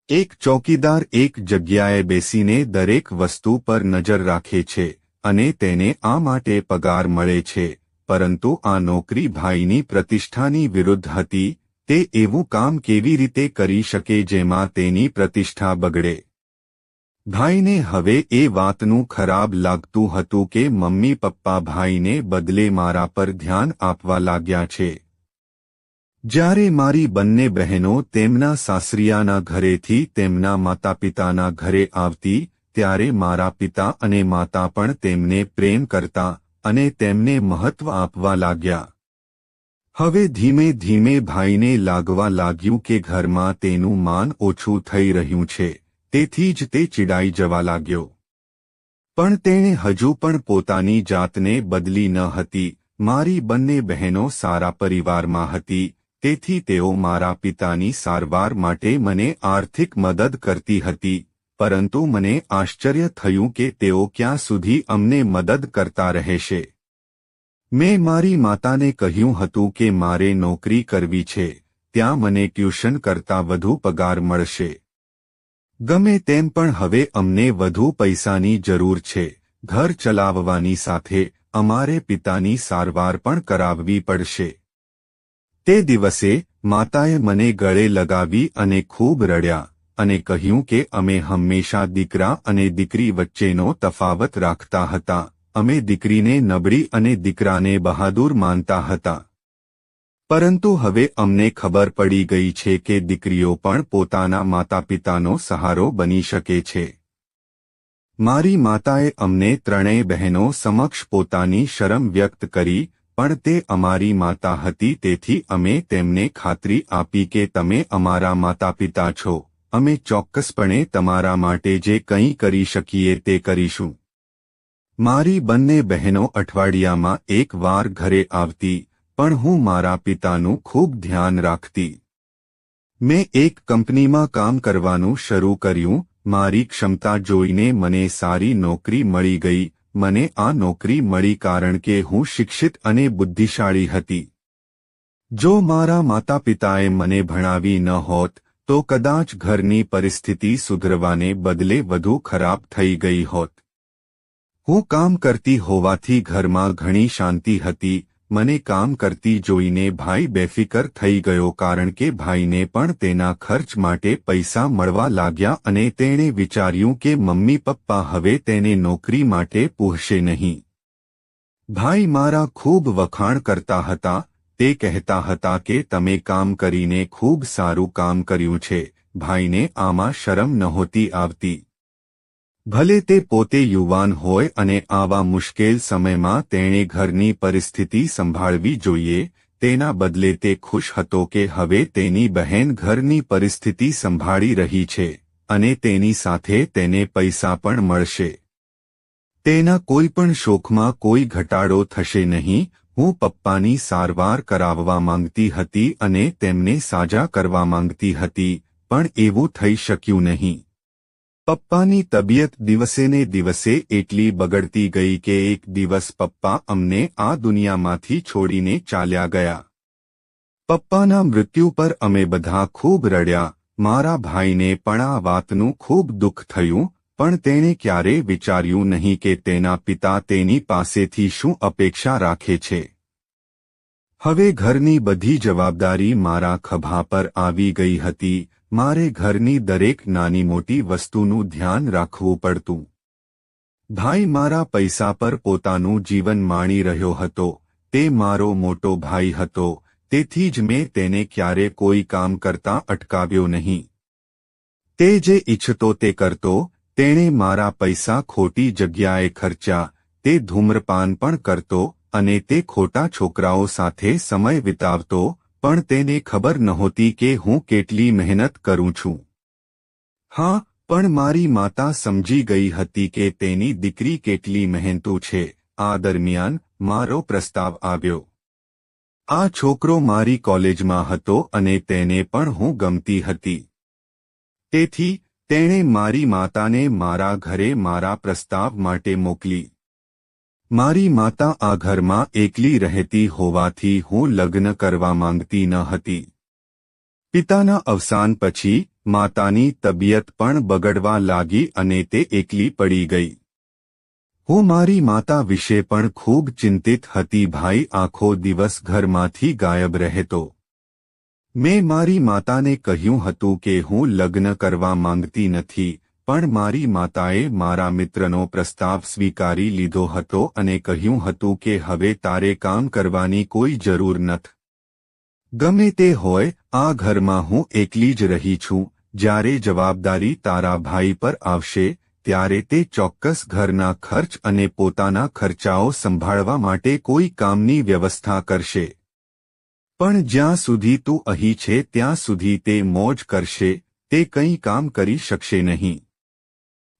એક ચોકીદાર એક જગ્યાએ બેસીને દરેક વસ્તુ પર નજર રાખે છે અને તેને આ માટે પગાર મળે છે, પરંતુ આ નોકરી ભાઈની પ્રતિષ્ઠાની વિરુદ્ધ હતી. તે એવું કામ કેવી રીતે કરી શકે જેમાં તેની પ્રતિષ્ઠા બગડે? ભાઈને હવે એ વાતનું ખરાબ લાગતું હતું કે મમ્મી પપ્પા ભાઈને બદલે મારા પર ધ્યાન આપવા લાગ્યા છે. જ્યારે મારી બંને બહેનો તેમના સાસરિયાના ઘરેથી તેમના માતાપિતાના ઘરે આવતી, ત્યારે મારા પિતા અને માતા પણ તેમને પ્રેમ કરતા અને તેમને મહત્વ આપવા લાગ્યા. હવે ધીમે ધીમે ભાઈને લાગવા લાગ્યું કે ઘરમાં તેનું માન ઓછું થઈ રહ્યું છે, તેથી જ તે ચીડાઈ જવા લાગ્યો. પણ તેણે હજુ પણ પોતાની જાતને બદલી ન હતી. મારી બંને બહેનો સારા પરિવારમાં હતી, તેથી તેઓ મારા પિતાની સારવાર માટે મને આર્થિક મદદ કરતી હતી, પરંતુ મને આશ્ચર્ય થયું કે તેઓ ક્યાં સુધી અમને મદદ કરતા રહેશે. મેં મારી માતાને કહ્યું હતું કે મારે નોકરી કરવી છે, ત્યાં મને ટ્યુશન કરતાં વધુ પગાર મળશે. ગમે તેમ પણ હવે અમને વધુ પૈસાની જરૂર છે. ઘર ચલાવવાની સાથે અમારે પિતાની સારવાર પણ કરાવવી પડશે. તે દિવસે માતાએ મને ગળે લગાવી અને ખૂબ રડ્યા અને કહ્યું કે અમે હંમેશા દીકરા અને દીકરી વચ્ચેનો તફાવત રાખતા હતા. અમે દીકરીને નબળી અને દીકરાને બહાદુર માનતા હતા. પરંતુ હવે અમને ખબર પડી ગઈ છે કે દીકરીઓ પણ પોતાના માતાપિતાનો સહારો બની શકે છે. મારી માતાએ અમને ત્રણેય બહેનો સમક્ષ પોતાની શરમ વ્યક્ત કરી, પણ તે અમારી માતા હતી, તેથી અમે તેમને ખાતરી આપી કે તમે અમારા માતાપિતા છો. અમે ચોક્કસપણે તમારા માટે જે કંઈ કરી શકીએ તે કરીશું. મારી બંને બહેનો અઠવાડિયામાં એક વાર ઘરે આવતી, પણ હું મારા પિતાનું ખૂબ ધ્યાન રાખતી. મેં એક કંપનીમાં કામ કરવાનું શરૂ કર્યું. મારી ક્ષમતા જોઈને મને સારી નોકરી મળી ગઈ. મને આ નોકરી મળી કારણ કે હું શિક્ષિત અને બુદ્ધિશાળી હતી. જો મારા માતા પિતાએ મને ભણાવી ન હોત તો કદાચ ઘરની પરિસ્થિતિ સુધરવાને બદલે વધુ ખરાબ થઈ ગઈ હોત. હું કામ કરતી હોવાથી ઘરમાં ઘણી શાંતિ હતી. મને કામ કરતી જોઈને ભાઈ બેફિકર થઈ ગયો કારણ કે ભાઈને પણ તેના ખર્ચ માટે પૈસા મળવા લાગ્યા અને તેણે વિચાર્યું કે મમ્મી પપ્પા હવે તેને નોકરી માટે પૂછશે નહીં. ભાઈ મારા ખૂબ વખાણ કરતા હતા. તે કહેતા હતા કે તમે કામ કરીને ખૂબ સારું કામ કર્યું છે. ભાઈને આમાં શરમ નહોતી આવતી. ભલે તે પોતે યુવાન હોય અને આવા મુશ્કેલ સમયમાં તેણે ઘરની પરિસ્થિતિ સંભાળવી જોઈએ, તેના બદલે તે ખુશ હતો કે હવે તેની બહેન ઘરની પરિસ્થિતિ સંભાળી રહી છે અને તેની સાથે તેને પૈસા પણ મળશે. તેના કોઈ પણ શોખમાં કોઈ ઘટાડો થશે નહીં. હું પપ્પાની સારવાર કરાવવા માંગતી હતી અને તેમને સાજા કરવા માંગતી હતી, પણ એવું થઈ શક્યું નહીં. પપ્પાની તબિયત દિવસેને દિવસે એટલી બગડતી ગઈ કે એક દિવસ પપ્પા અમને આ દુનિયામાંથી છોડીને ચાલ્યા ગયા. પપ્પાના મૃત્યુ પર અમે બધા ખૂબ રડ્યા. મારા ભાઈને પણ આ વાતનું ખૂબ દુઃખ થયું, પણ તેણે ક્યારેય વિચાર્યું નહીં કે તેના પિતા તેની પાસેથી શું અપેક્ષા રાખે છે. હવે ઘરની બધી જવાબદારી મારા ખભા પર આવી ગઈ હતી. મારે ઘરની દરેક નાની મોટી વસ્તુનું ધ્યાન રાખવું પડતું. ભાઈ મારા પૈસા પર પોતાનું જીવન માણી રહ્યો હતો. તે મારો મોટો ભાઈ હતો, તેથી જ મેં તેને ક્યારે કોઈ કામ કરતા અટકાવ્યો નહીં. તે જે ઈચ્છતો તે કરતો. તેણે મારા પૈસા ખોટી જગ્યાએ ખર્ચ્યા. તે ધૂમ્રપાન પણ કરતો અને તે ખોટા છોકરાઓ સાથે સમય વિતાવતો, પણ તેને ખબર નહોતી કે હું કેટલી મહેનત કરું છું. હા, પણ મારી માતા સમજી ગઈ હતી કે તેની દીકરી કેટલી મહેનતુ છે. આ દરમિયાન મારો પ્રસ્તાવ આવ્યો. આ છોકરો મારી કોલેજમાં હતો અને તેને પણ હું ગમતી હતી. તેથી તેણે મારી માતાને મારા ઘરે મારા પ્રસ્તાવ માટે મોકલી. મારી માતા આ ઘરમાં એકલી રહેતી હોવાથી હું લગ્ન કરવા માંગતી ન હતી. પિતાના અવસાન પછી માતાની તબિયત પણ બગડવા લાગી અને તે એકલી પડી ગઈ. હું મારી માતા વિશે પણ ખૂબ ચિંતિત હતી. ભાઈ આખો દિવસ ઘરમાંથી ગાયબ રહેતો. મેં મારી માતાને કહ્યું હતું કે હું લગ્ન કરવા માંગતી નથી, પણ મારી માતાએ મારા મિત્રનો પ્રસ્તાવ સ્વીકારી લીધો હતો અને કહ્યું હતું કે હવે તારે કામ કરવાની કોઈ જરૂર નથી. ગમે તે હોય, આ ઘરમાં હું એકલી જ રહી છું. જ્યારે જવાબદારી તારા ભાઈ પર આવશે ત્યારે તે ચોક્કસ ઘરના ખર્ચ અને પોતાના ખર્ચાઓ સંભાળવા માટે કોઈ કામની વ્યવસ્થા કરશે. પણ જ્યાં સુધી તું અહીં છે ત્યાં સુધી તે મોજ કરશે. તે કંઈ કામ કરી શકશે નહીં.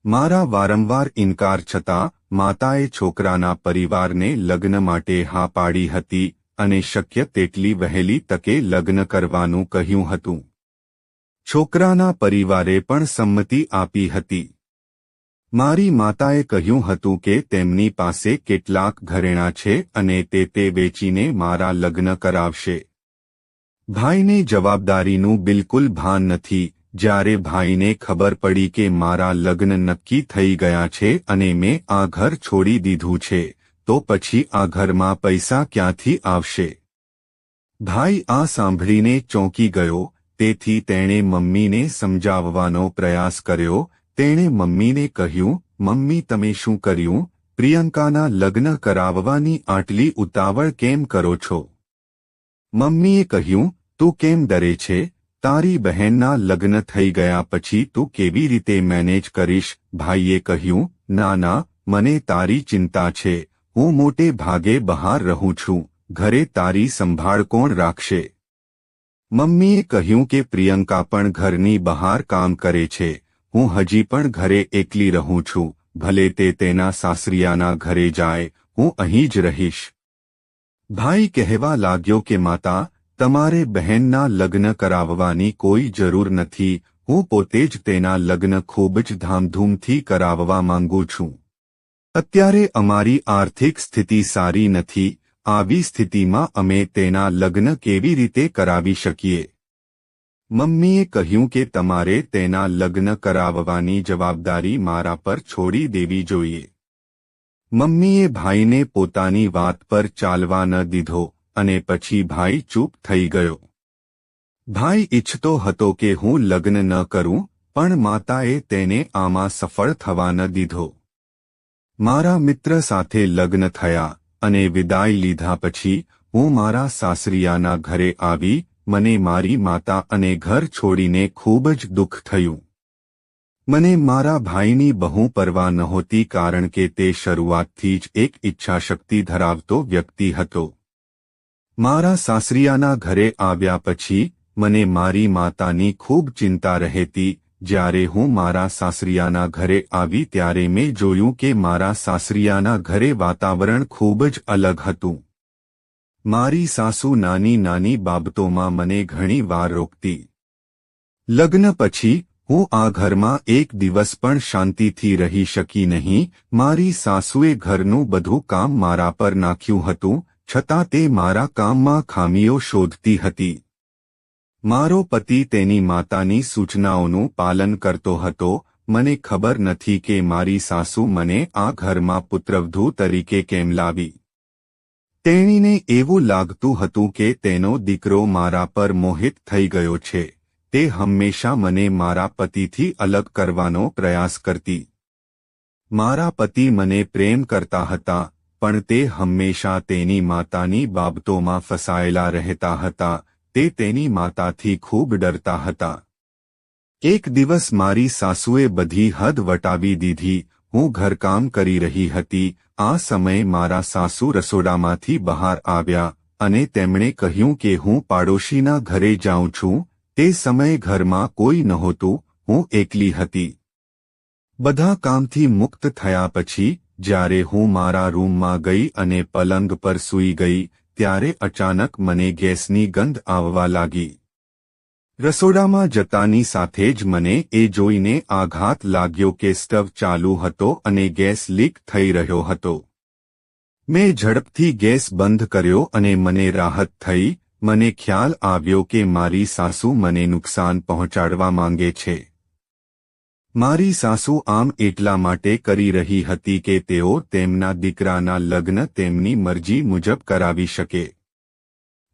મારા વારંવાર ઇનકાર છતાં માતાએ છોકરાના પરિવારને લગ્ન માટે હા પાડી હતી અને શક્ય તેટલી વહેલી તકે લગ્ન કરવાનું કહ્યું હતું. છોકરાના પરિવારે પણ સંમતિ આપી હતી. મારી માતાએ કહ્યું હતું કે તેમની પાસે કેટલાક ઘરેણાં છે અને તે વેચીને મારા લગ્ન કરાવશે. ભાઈને જવાબદારીનું બિલકુલ ભાન નથી. જ્યારે ભાઈને ખબર પડી કે મારા લગ્ન નક્કી થઈ ગયા છે અને મેં આ ઘર છોડી દીધું છે, તો પછી આ ઘરમાં પૈસા ક્યાંથી આવશે? ભાઈ આ સાંભળીને ચોંકી ગયો. તેથી તેણે મમ્મીને સમજાવવાનો પ્રયાસ કર્યો. તેણે મમ્મીને કહ્યું, મમ્મી તમે શું કર્યું? પ્રિયંકાના લગ્ન કરાવવાની આટલી ઉતાવળ કેમ કરો છો? મમ્મીએ કહ્યું, તું કેમ ડરે છે? તારી બહેનના લગ્ન થઈ ગયા પછી તું કેવી રીતે મેનેજ કરીશ? ભાઈએ કહ્યું, ના ના, મને તારી ચિંતા છે. હું મોટે ભાગે બહાર રહું છું. ઘરે તારી સંભાળ કોણ રાખશે? મમ્મીએ કહ્યું કે પ્રિયંકા પણ ઘરની બહાર કામ કરે છે. હું હજી પણ ઘરે એકલી રહું છું. ભલે તે તેના સાસરિયાના ઘરે જાય, હું અહીં જ રહીશ. ભાઈ કહેવા લાગ્યો કે માતા, તમારે બહેનના લગ્ન કરાવવાની કોઈ જરૂર નથી. હું પોતે જ તેના લગ્ન ખૂબ જ ધામધૂમથી કરાવવા માંગુ છું. અત્યારે અમારી આર્થિક સ્થિતિ સારી નથી, આવી સ્થિતિમાં અમે તેના લગ્ન કેવી રીતે કરાવી શકીએ? મમ્મીએ કહ્યું કે તમારે તેના લગ્ન કરાવવાની જવાબદારી મારા પર છોડી દેવી જોઈએ. મમ્મીએ ભાઈને પોતાની વાત પર ચાલવા ન દીધો અને પછી ભાઈ ચૂપ થઈ ગયો. ભાઈ ઈચ્છતો હતો કે હું લગ્ન ન કરું, પણ માતાએ તેને આમાં સફળ થવા ન દીધો. મારા મિત્ર સાથે લગ્ન થયા અને વિદાય લીધા પછી હું મારા સાસરિયાના ઘરે આવી. મને મારી માતા અને ઘર છોડીને ખૂબ જ દુઃખ થયું. મને મારા ભાઈની બહુ પરવા નહોતી, કારણ કે તે શરૂઆતથી જ એક ઈચ્છાશક્તિ ધરાવતો વ્યક્તિ હતો. મારા સાસરિયાના ઘરે આવ્યા પછી મને મારી માતાની ખૂબ ચિંતા રહેતી. જ્યારે હું મારા સાસરિયાના ઘરે આવી ત્યારે મેં જોયું કે મારા સાસરિયાના ઘરે વાતાવરણ ખૂબ જ અલગ હતું. મારી સાસુ નાની નાની બાબતોમાં મને ઘણી વાર રોકતી. લગ્ન પછી હું આ ઘરમાં એક દિવસ પણ શાંતિથી રહી શકી નહીં. મારી સાસુએ ઘરનું બધું કામ મારા પર નાખ્યું હતું, છતાં તે મારા કામમાં ખામીઓ શોધતી હતી. મારો પતિ તેની માતાની સૂચનાઓનું પાલન કરતો હતો. મને ખબર નથી કે મારી સાસુ મને આ ઘરમાં પુત્રવધૂ તરીકે કેમ લાવી. તેણીને એવું લાગતું હતું કે તેનો દીકરો મારા પર મોહિત થઈ ગયો છે. તે હંમેશા મને મારા પતિથી અલગ કરવાનો પ્રયાસ કરતી. મારા પતિ મને પ્રેમ કરતા હતા, પણ તે હંમેશા તેની માતાની બાબતોમાં ફસાયેલા રહેતા હતા. તે તેની માતાથી ખૂબ ડરતા હતા. એક દિવસ મારી સાસુએ બધી હદ વટાવી દીધી. હું ઘરકામ કરી રહી હતી. આ સમયે મારા સાસુ રસોડામાંથી બહાર આવ્યા અને તેમણે કહ્યું કે હું પાડોશીના ઘરે જાઉં છું. તે સમયે ઘરમાં કોઈ નહોતું, હું એકલી હતી. બધા કામથી મુક્ત થયા પછી જ્યારે હું મારા રૂમમાં ગઈ અને પલંગ પર સૂઈ ગઈ, ત્યારે અચાનક મને ગેસની ગંધ આવવા લાગી. રસોડામાં જતાની સાથે જ મને એ જોઈને આઘાત લાગ્યો કે સ્ટવ ચાલુ હતો અને ગેસ લીક થઈ રહ્યો હતો. મેં ઝડપથી ગેસ બંધ કર્યો અને મને રાહત થઈ. મને ખ્યાલ આવ્યો કે મારી સાસુ મને નુકસાન પહોંચાડવા માંગે છે. મારી સાસુ આમ એટલા માટે કરી રહી હતી કે તેઓ તેમના દીકરાના લગ્ન તેમની મરજી મુજબ કરાવી શકે.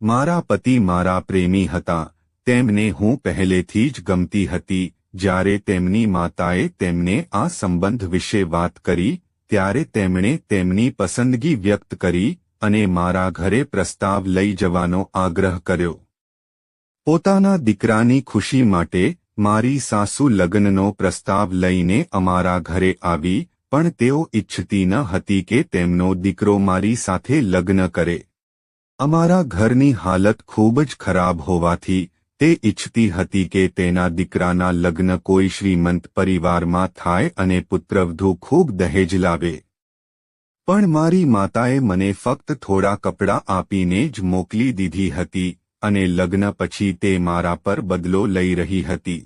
મારા પતિ મારા પ્રેમી હતા. તેમને હું પહેલેથી જ ગમતી હતી. જ્યારે તેમની માતાએ તેમને આ સંબંધ વિશે વાત કરી, ત્યારે તેમણે તેમની પસંદગી વ્યક્ત કરી અને મારા ઘરે પ્રસ્તાવ લઈ જવાનો આગ્રહ કર્યો. પોતાના દીકરાની ખુશી માટે મારી સાસુ લગ્નનો પ્રસ્તાવ લઈને અમારા ઘરે આવી, પણ તેઓ ઈચ્છતી ન હતી કે તેમનો દીકરો મારી સાથે લગ્ન કરે. અમારા ઘરની હાલત ખૂબ જ ખરાબ હોવાથી તે ઈચ્છતી હતી કે તેના દીકરાના લગ્ન કોઈ શ્રીમંત પરિવારમાં થાય અને પુત્રવધૂ ખૂબ દહેજ લાવે. પણ મારી માતાએ મને ફક્ત થોડા કપડાં આપીને જ મોકલી દીધી હતી અને લગ્ન પછી તે મારા પર બદલો લઈ રહી હતી.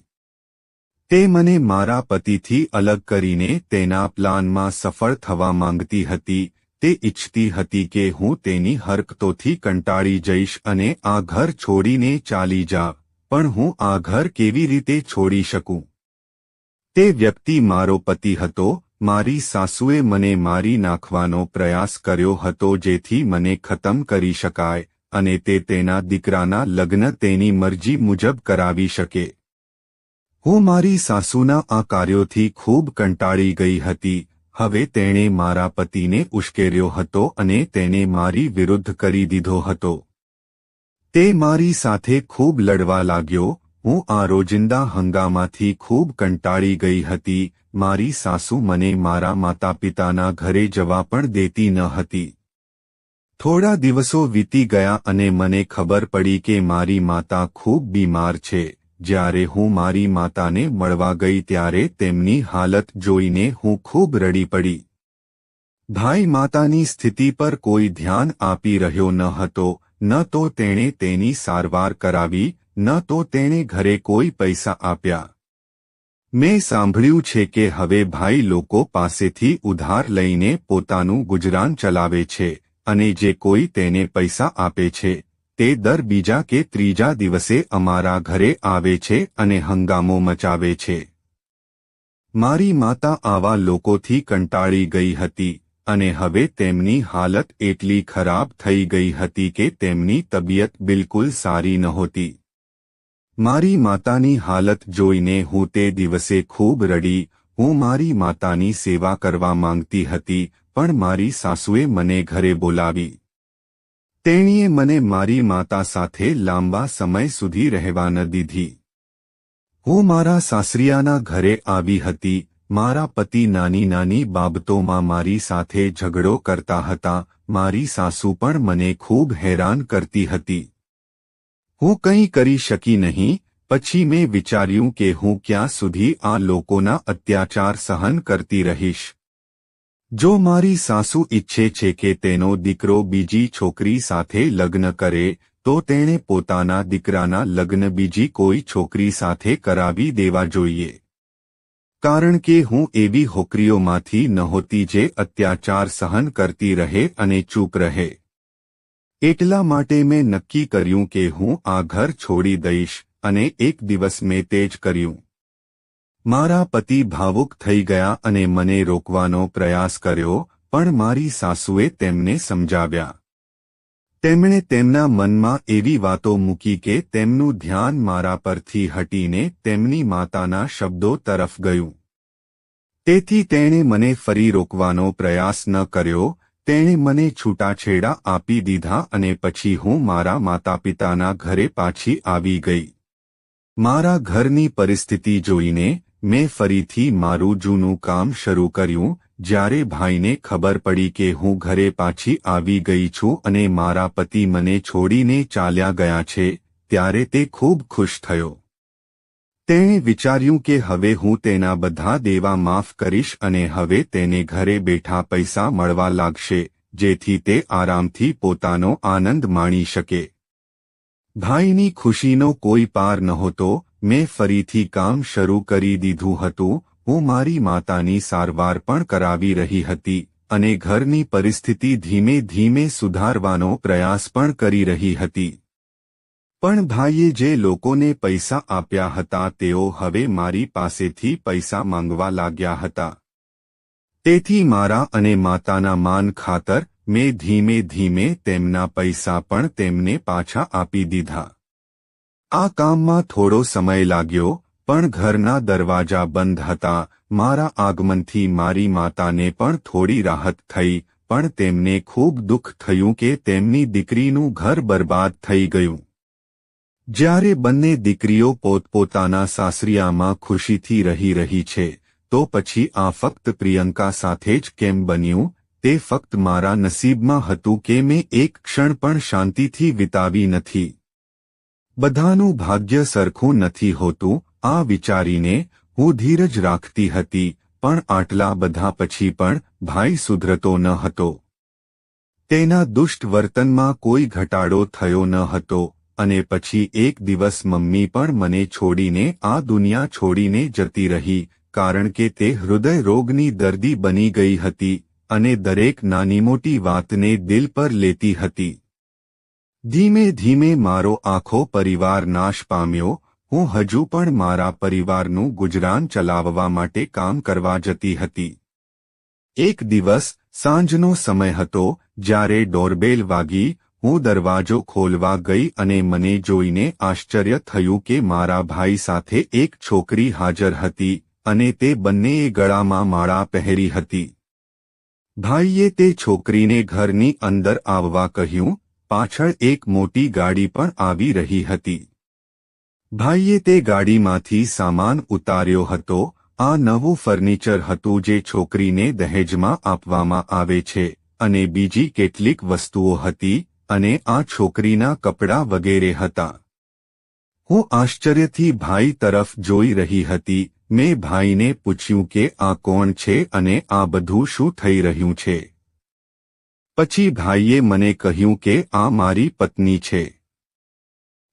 તે મને મારા પતિથી અલગ કરીને તેના પ્લાનમાં સફળ થવા માંગતી હતી. તે ઈચ્છતી હતી કે હું તેની હરકતોથી કંટાળી જઈશ અને આ ઘર છોડીને ચાલી જાઉં. પણ હું આ ઘર કેવી રીતે છોડી શકું? તે વ્યક્તિ મારો પતિ હતો. મારી સાસુએ મને મારી નાખવાનો પ્રયાસ કર્યો હતો જેથી મને ખતમ કરી શકાય અને તે તેના દીકરાના લગ્ન તેની મરજી મુજબ કરાવી શકે. હું મારી સાસુના આ કાર્યોથી ખૂબ કંટાળી ગઈ હતી. હવે તેણે મારા પતિને ઉશ્કેર્યો હતો અને તેને મારી વિરુદ્ધ કરી દીધો હતો. તે મારી સાથે ખૂબ લડવા લાગ્યો. હું આ રોજિંદા હંગામાથી ખૂબ કંટાળી ગઈ હતી. મારી સાસુ મને મારા માતા પિતાના ઘરે જવા પણ દેતી ન હતી. થોડા દિવસો વીતી ગયા અને મને ખબર પડી કે મારી માતા ખૂબ બીમાર છે. જ્યારે હું મારી માતાને મળવા ગઈ ત્યારે તેમની હાલત જોઈને હું ખૂબ રડી પડી. ભાઈ માતાની સ્થિતિ પર કોઈ ધ્યાન આપી રહ્યો ન હતો. ન તો તેણે તેની સારવાર કરાવી, ન તો તેણે ઘરે કોઈ પૈસા આપ્યા. મેં સાંભળ્યું છે કે હવે ભાઈ લોકો પાસેથી ઉધાર લઈને પોતાનું ગુજરાન ચલાવે છે અને જે કોઈ તેને પૈસા આપે છે તે દર બીજા કે ત્રીજા દિવસે અમારા ઘરે આવે છે અને હંગામો મચાવે છે. મારી માતા આવા લોકોથી કંટાળી ગઈ હતી અને હવે તેમની હાલત એટલી ખરાબ થઈ ગઈ હતી કે તેમની તબિયત બિલકુલ સારી નહોતી. મારી માતાની હાલત જોઈને હું તે દિવસે ખૂબ રડી. હું મારી માતાની સેવા કરવા માંગતી હતી પણ મારી સાસુએ મને ઘરે બોલાવી. તેણીએ મને મારી માતા સાથે લાંબા સમય સુધી રહેવા ન દીધી. હું મારા સાસરિયાના ઘરે આવી હતી. મારા પતિ નાની નાની બાબતોમાં મારી સાથે ઝઘડો કરતા હતા. મારી સાસુ પણ મને ખૂબ હેરાન કરતી હતી. હું કંઈ કરી શકી નહીં. પછી મેં વિચાર્યું કે હું ક્યાં સુધી આ લોકોના અત્યાચાર સહન કરતી રહીશ. જો મારી સાસુ ઈચ્છે છે કે તેનો દીકરો બીજી છોકરી સાથે લગ્ન કરે તો તેણે પોતાના દીકરાના લગ્ન બીજી કોઈ છોકરી સાથે કરાવી દેવા જોઈએ. કારણ કે હું એવી હોકરીઓમાંથી નહોતી જે અત્યાચાર સહન કરતી રહે અને ચૂપ રહે. એટલા માટે મેં નક્કી કર્યું કે હું આ ઘર છોડી દઈશ અને એક દિવસ મેં તે જ કર્યું. મારા પતિ ભાવુક થઈ ગયા અને મને રોકવાનો પ્રયાસ કર્યો પણ મારી સાસુએ તેમને સમજાવ્યા. તેમણે તેમના મનમાં એવી વાતો મૂકી કે તેમનું ધ્યાન મારા પરથી હટીને તેમની માતાના શબ્દો તરફ ગયું. તેથી તેણે મને ફરી રોકવાનો પ્રયાસ ન કર્યો. તેણે મને છૂટાછેડા આપી દીધા અને પછી હું મારા માતાપિતાના ઘરે પાછી આવી ગઈ. મારા ઘરની પરિસ્થિતિ જોઈને મેં ફરીથી મારું જૂનું કામ શરૂ કર્યું. જ્યારે ભાઈને ખબર પડી કે હું ઘરે પાછી આવી ગઈ છું અને મારા પતિ મને છોડીને ચાલ્યા ગયા છે ત્યારે તે ખૂબ ખુશ થયો. તેણે વિચાર્યું કે હવે હું તેના બધા દેવા માફ કરીશ અને હવે તેને ઘરે બેઠા પૈસા મળવા લાગશે જેથી તે આરામથી પોતાનો આનંદ માણી શકે. ભાઈની ખુશીનો કોઈ પાર નહોતો. મેં ફરીથી કામ શરૂ કરી દીધું હતું. હું મારી માતાની સારવાર પણ કરાવી રહી હતી અને ઘરની પરિસ્થિતિ ધીમે ધીમે સુધારવાનો પ્રયાસ પણ કરી રહી હતી. પણ ભાઈએ જે લોકોને પૈસા આપ્યા હતા તેઓ હવે મારી પાસેથી પૈસા માંગવા લાગ્યા હતા. તેથી મારા અને માતાના માન ખાતર મેં ધીમે ધીમે તેમના પૈસા પણ તેમને પાછા આપી દીધા. આ કામમાં થોડો સમય લાગ્યો પણ ઘરના દરવાજા બંધ હતા. મારા આગમનથી મારી માતાને પણ થોડી રાહત થઈ પણ તેમને ખૂબ દુઃખ થયું કે તેમની દીકરીનું ઘર બરબાદ થઈ ગયું. જ્યારે બંને દીકરીઓ પોતપોતાના સાસરિયામાં ખુશીથી રહી છે તો પછી આ ફક્ત પ્રિયંકા સાથે જ કેમ બન્યું? તે ફક્ત મારા નસીબમાં હતું કે મેં એક ક્ષણ પણ શાંતિથી વિતાવી નથી. બધાનું ભાગ્ય સરખું નથી હોતું. આ વિચારીને હું ધીરજ રાખતી હતી પણ આટલા બધા પછી પણ ભાઈ સુધરતો ન હતો. તેના દુષ્ટ વર્તનમાં કોઈ ઘટાડો થયો ન હતો અને પછી એક દિવસ મમ્મી પણ મને છોડીને આ દુનિયા છોડીને જતી રહી કારણ કે તે હૃદય રોગની દર્દી બની ગઈ હતી અને દરેક નાની મોટી વાતને દિલ પર લેતી હતી. ધીમે ધીમે મારો આખો પરિવાર નાશ પામ્યો. હું હજુ પણ મારા પરિવારનું ગુજરાન ચલાવવા માટે કામ કરવા જતી હતી. એક દિવસ સાંજનો સમય હતો જ્યારે ડોરબેલ વાગી. હું દરવાજો ખોલવા ગઈ અને મને જોઈને આશ્ચર્ય થયું કે મારા ભાઈ સાથે એક છોકરી હાજર હતી અને તે બંનેએ ગળામાં માળા પહેરી હતી. ભાઈએ તે છોકરીને ઘરની અંદર આવવા કહ્યું. પાછળ એક મોટી ગાડી પણ આવી રહી હતી. ભાઈએ તે ગાડીમાંથી સામાન ઉતાર્યો હતો. આ નવું ફર્નિચર હતું જે છોકરીને દહેજમાં આપવામાં આવે છે અને બીજી કેટલીક વસ્તુઓ હતી અને આ છોકરીના કપડાં વગેરે હતા. હું આશ્ચર્યથી ભાઈ તરફ જોઈ રહી હતી. મેં ભાઈને પૂછ્યું કે આ કોણ છે અને આ બધું શું થઈ રહ્યું છે? પછી ભાઈએ મને કહ્યું કે આ મારી પત્ની છે.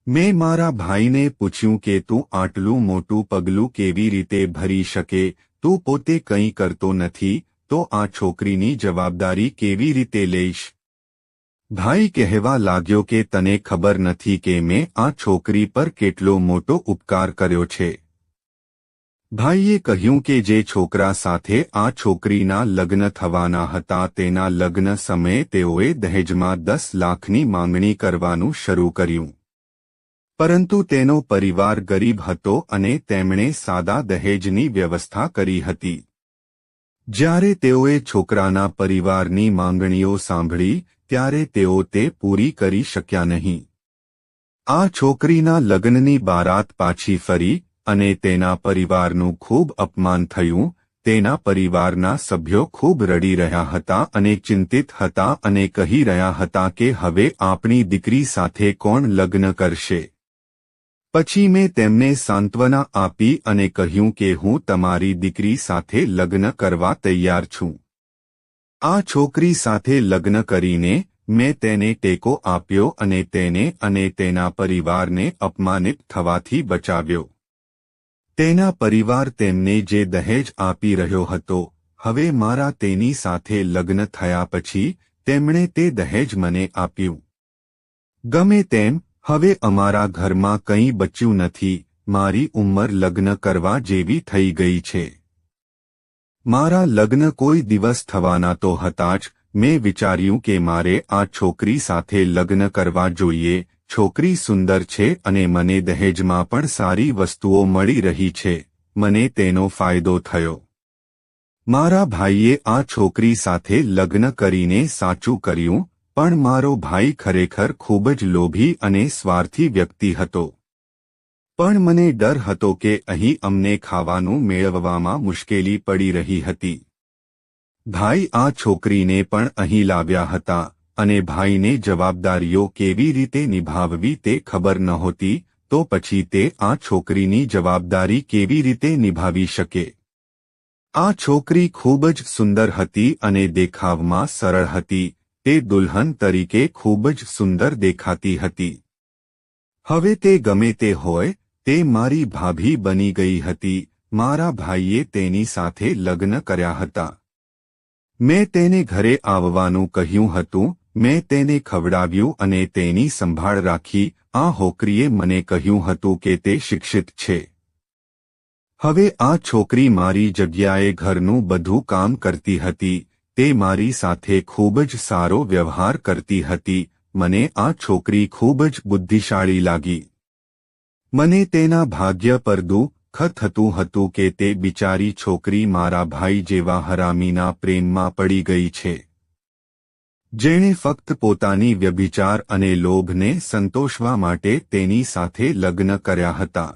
મેં મારા ભાઈને પૂછ્યું કે તું આટલું મોટું પગલું કેવી રીતે ભરી શકે, તું પોતે કંઈ કરતો નથી તો આ છોકરીની જવાબદારી કેવી રીતે લઈશ? ભાઈ કહેવા લાગ્યો કે તને ખબર નથી કે મેં આ છોકરી પર કેટલો મોટો ઉપકાર કર્યો છે. ભાઈએ કહ્યું કે જે છોકરા સાથે આ છોકરીના લગ્ન થવાના હતા તેના લગ્ન સમયે તેઓએ દહેજમાં 10 લાખની માંગણી કરવાનું શરૂ કર્યું. પરંતુ તેનો પરિવાર ગરીબ હતો અને તેમણે સાદા દહેજની વ્યવસ્થા કરી હતી. જ્યારે તેઓએ છોકરાના પરિવારની માંગણીઓ સાંભળી ત્યારે તેઓ તે પૂરી કરી શક્યા નહીં. આ છોકરીના લગ્નની બારાત પાછી ફરી અને તેના પરિવારનું ખૂબ અપમાન થયું. તેના પરિવારના સભ્યો ખૂબ રડી રહ્યા હતા અને ચિંતિત હતા અને કહી રહ્યા હતા કે હવે આપણી દીકરી સાથે કોણ લગ્ન કરશે? પછી મેં તેમને સાંત્વના આપી અને કહ્યું કે હું તમારી દીકરી સાથે લગ્ન કરવા તૈયાર છું. આ છોકરી સાથે લગ્ન કરીને મેં તેને ટેકો આપ્યો અને તેને અને તેના પરિવારને અપમાનિત થવાથી બચાવ્યો. તેના પરિવાર તેમને જે દહેજ આપી રહ્યો હતો, હવે મારા તેની સાથે લગ્ન થયા પછી તેમણે તે દહેજ મને આપ્યું. ગમે તેમ હવે અમારા ઘરમાં કંઈ બચ્યું નથી. મારી ઉંમર લગ્ન કરવા જેવી થઈ ગઈ છે. મારા લગ્ન કોઈ દિવસ થવાના તો હતા જ. મેં વિચાર્યું કે મારે આ છોકરી સાથે લગ્ન કરવા જોઈએ. છોકરી સુંદર છે અને મને દહેજમાં પણ સારી વસ્તુઓ મળી રહી છે. મને તેનો ફાયદો થયો. મારા ભાઈએ આ છોકરી સાથે લગ્ન કરીને સાચું કર્યું. પણ મારો ભાઈ ખરેખર ખૂબ જ લોભી અને સ્વાર્થી વ્યક્તિ હતો. પણ મને ડર હતો કે અહીં અમને ખાવાનું મેળવવામાં મુશ્કેલી પડી રહી હતી. ભાઈ આ છોકરીને પણ અહીં લાવ્યા હતા અને ભાઈને જવાબદારીઓ કેવી રીતે નિભાવવી તે ખબર નહોતી, તો પછી તે આ છોકરીની જવાબદારી કેવી રીતે નિભાવી શકે? આ છોકરી ખૂબ જ સુંદર હતી અને દેખાવમાં સરળ હતી. તે દુલ્હન તરીકે ખૂબ જ સુંદર દેખાતી હતી. હવે તે ગમે તે હોય, તે મારી ભાભી બની ગઈ હતી. મારા ભાઈએ તેની સાથે લગ્ન કર્યા હતા. મેં તેને ઘરે આવવાનું કહ્યું હતું. મેં તેને ખવડાવ્યું અને તેની સંભાળ રાખી. આ છોકરીએ મને કહ્યું હતું કે તે શિક્ષિત છે. હવે આ છોકરી મારી જગ્યાએ ઘરનું બધું કામ કરતી હતી. તે મારી સાથે ખૂબ જ સારો વ્યવહાર કરતી હતી. મને આ છોકરી ખૂબ જ બુદ્ધિશાળી લાગી. મને તેના ભાગ્ય પર દુઃખ થતું હતું કે તે બિચારી છોકરી મારા ભાઈ જેવા હરામીના પ્રેમમાં પડી ગઈ છે, જેણે ફક્ત પોતાની વ્યભિચાર અને લોભને સંતોષવા માટે તેની સાથે લગ્ન કર્યા હતા.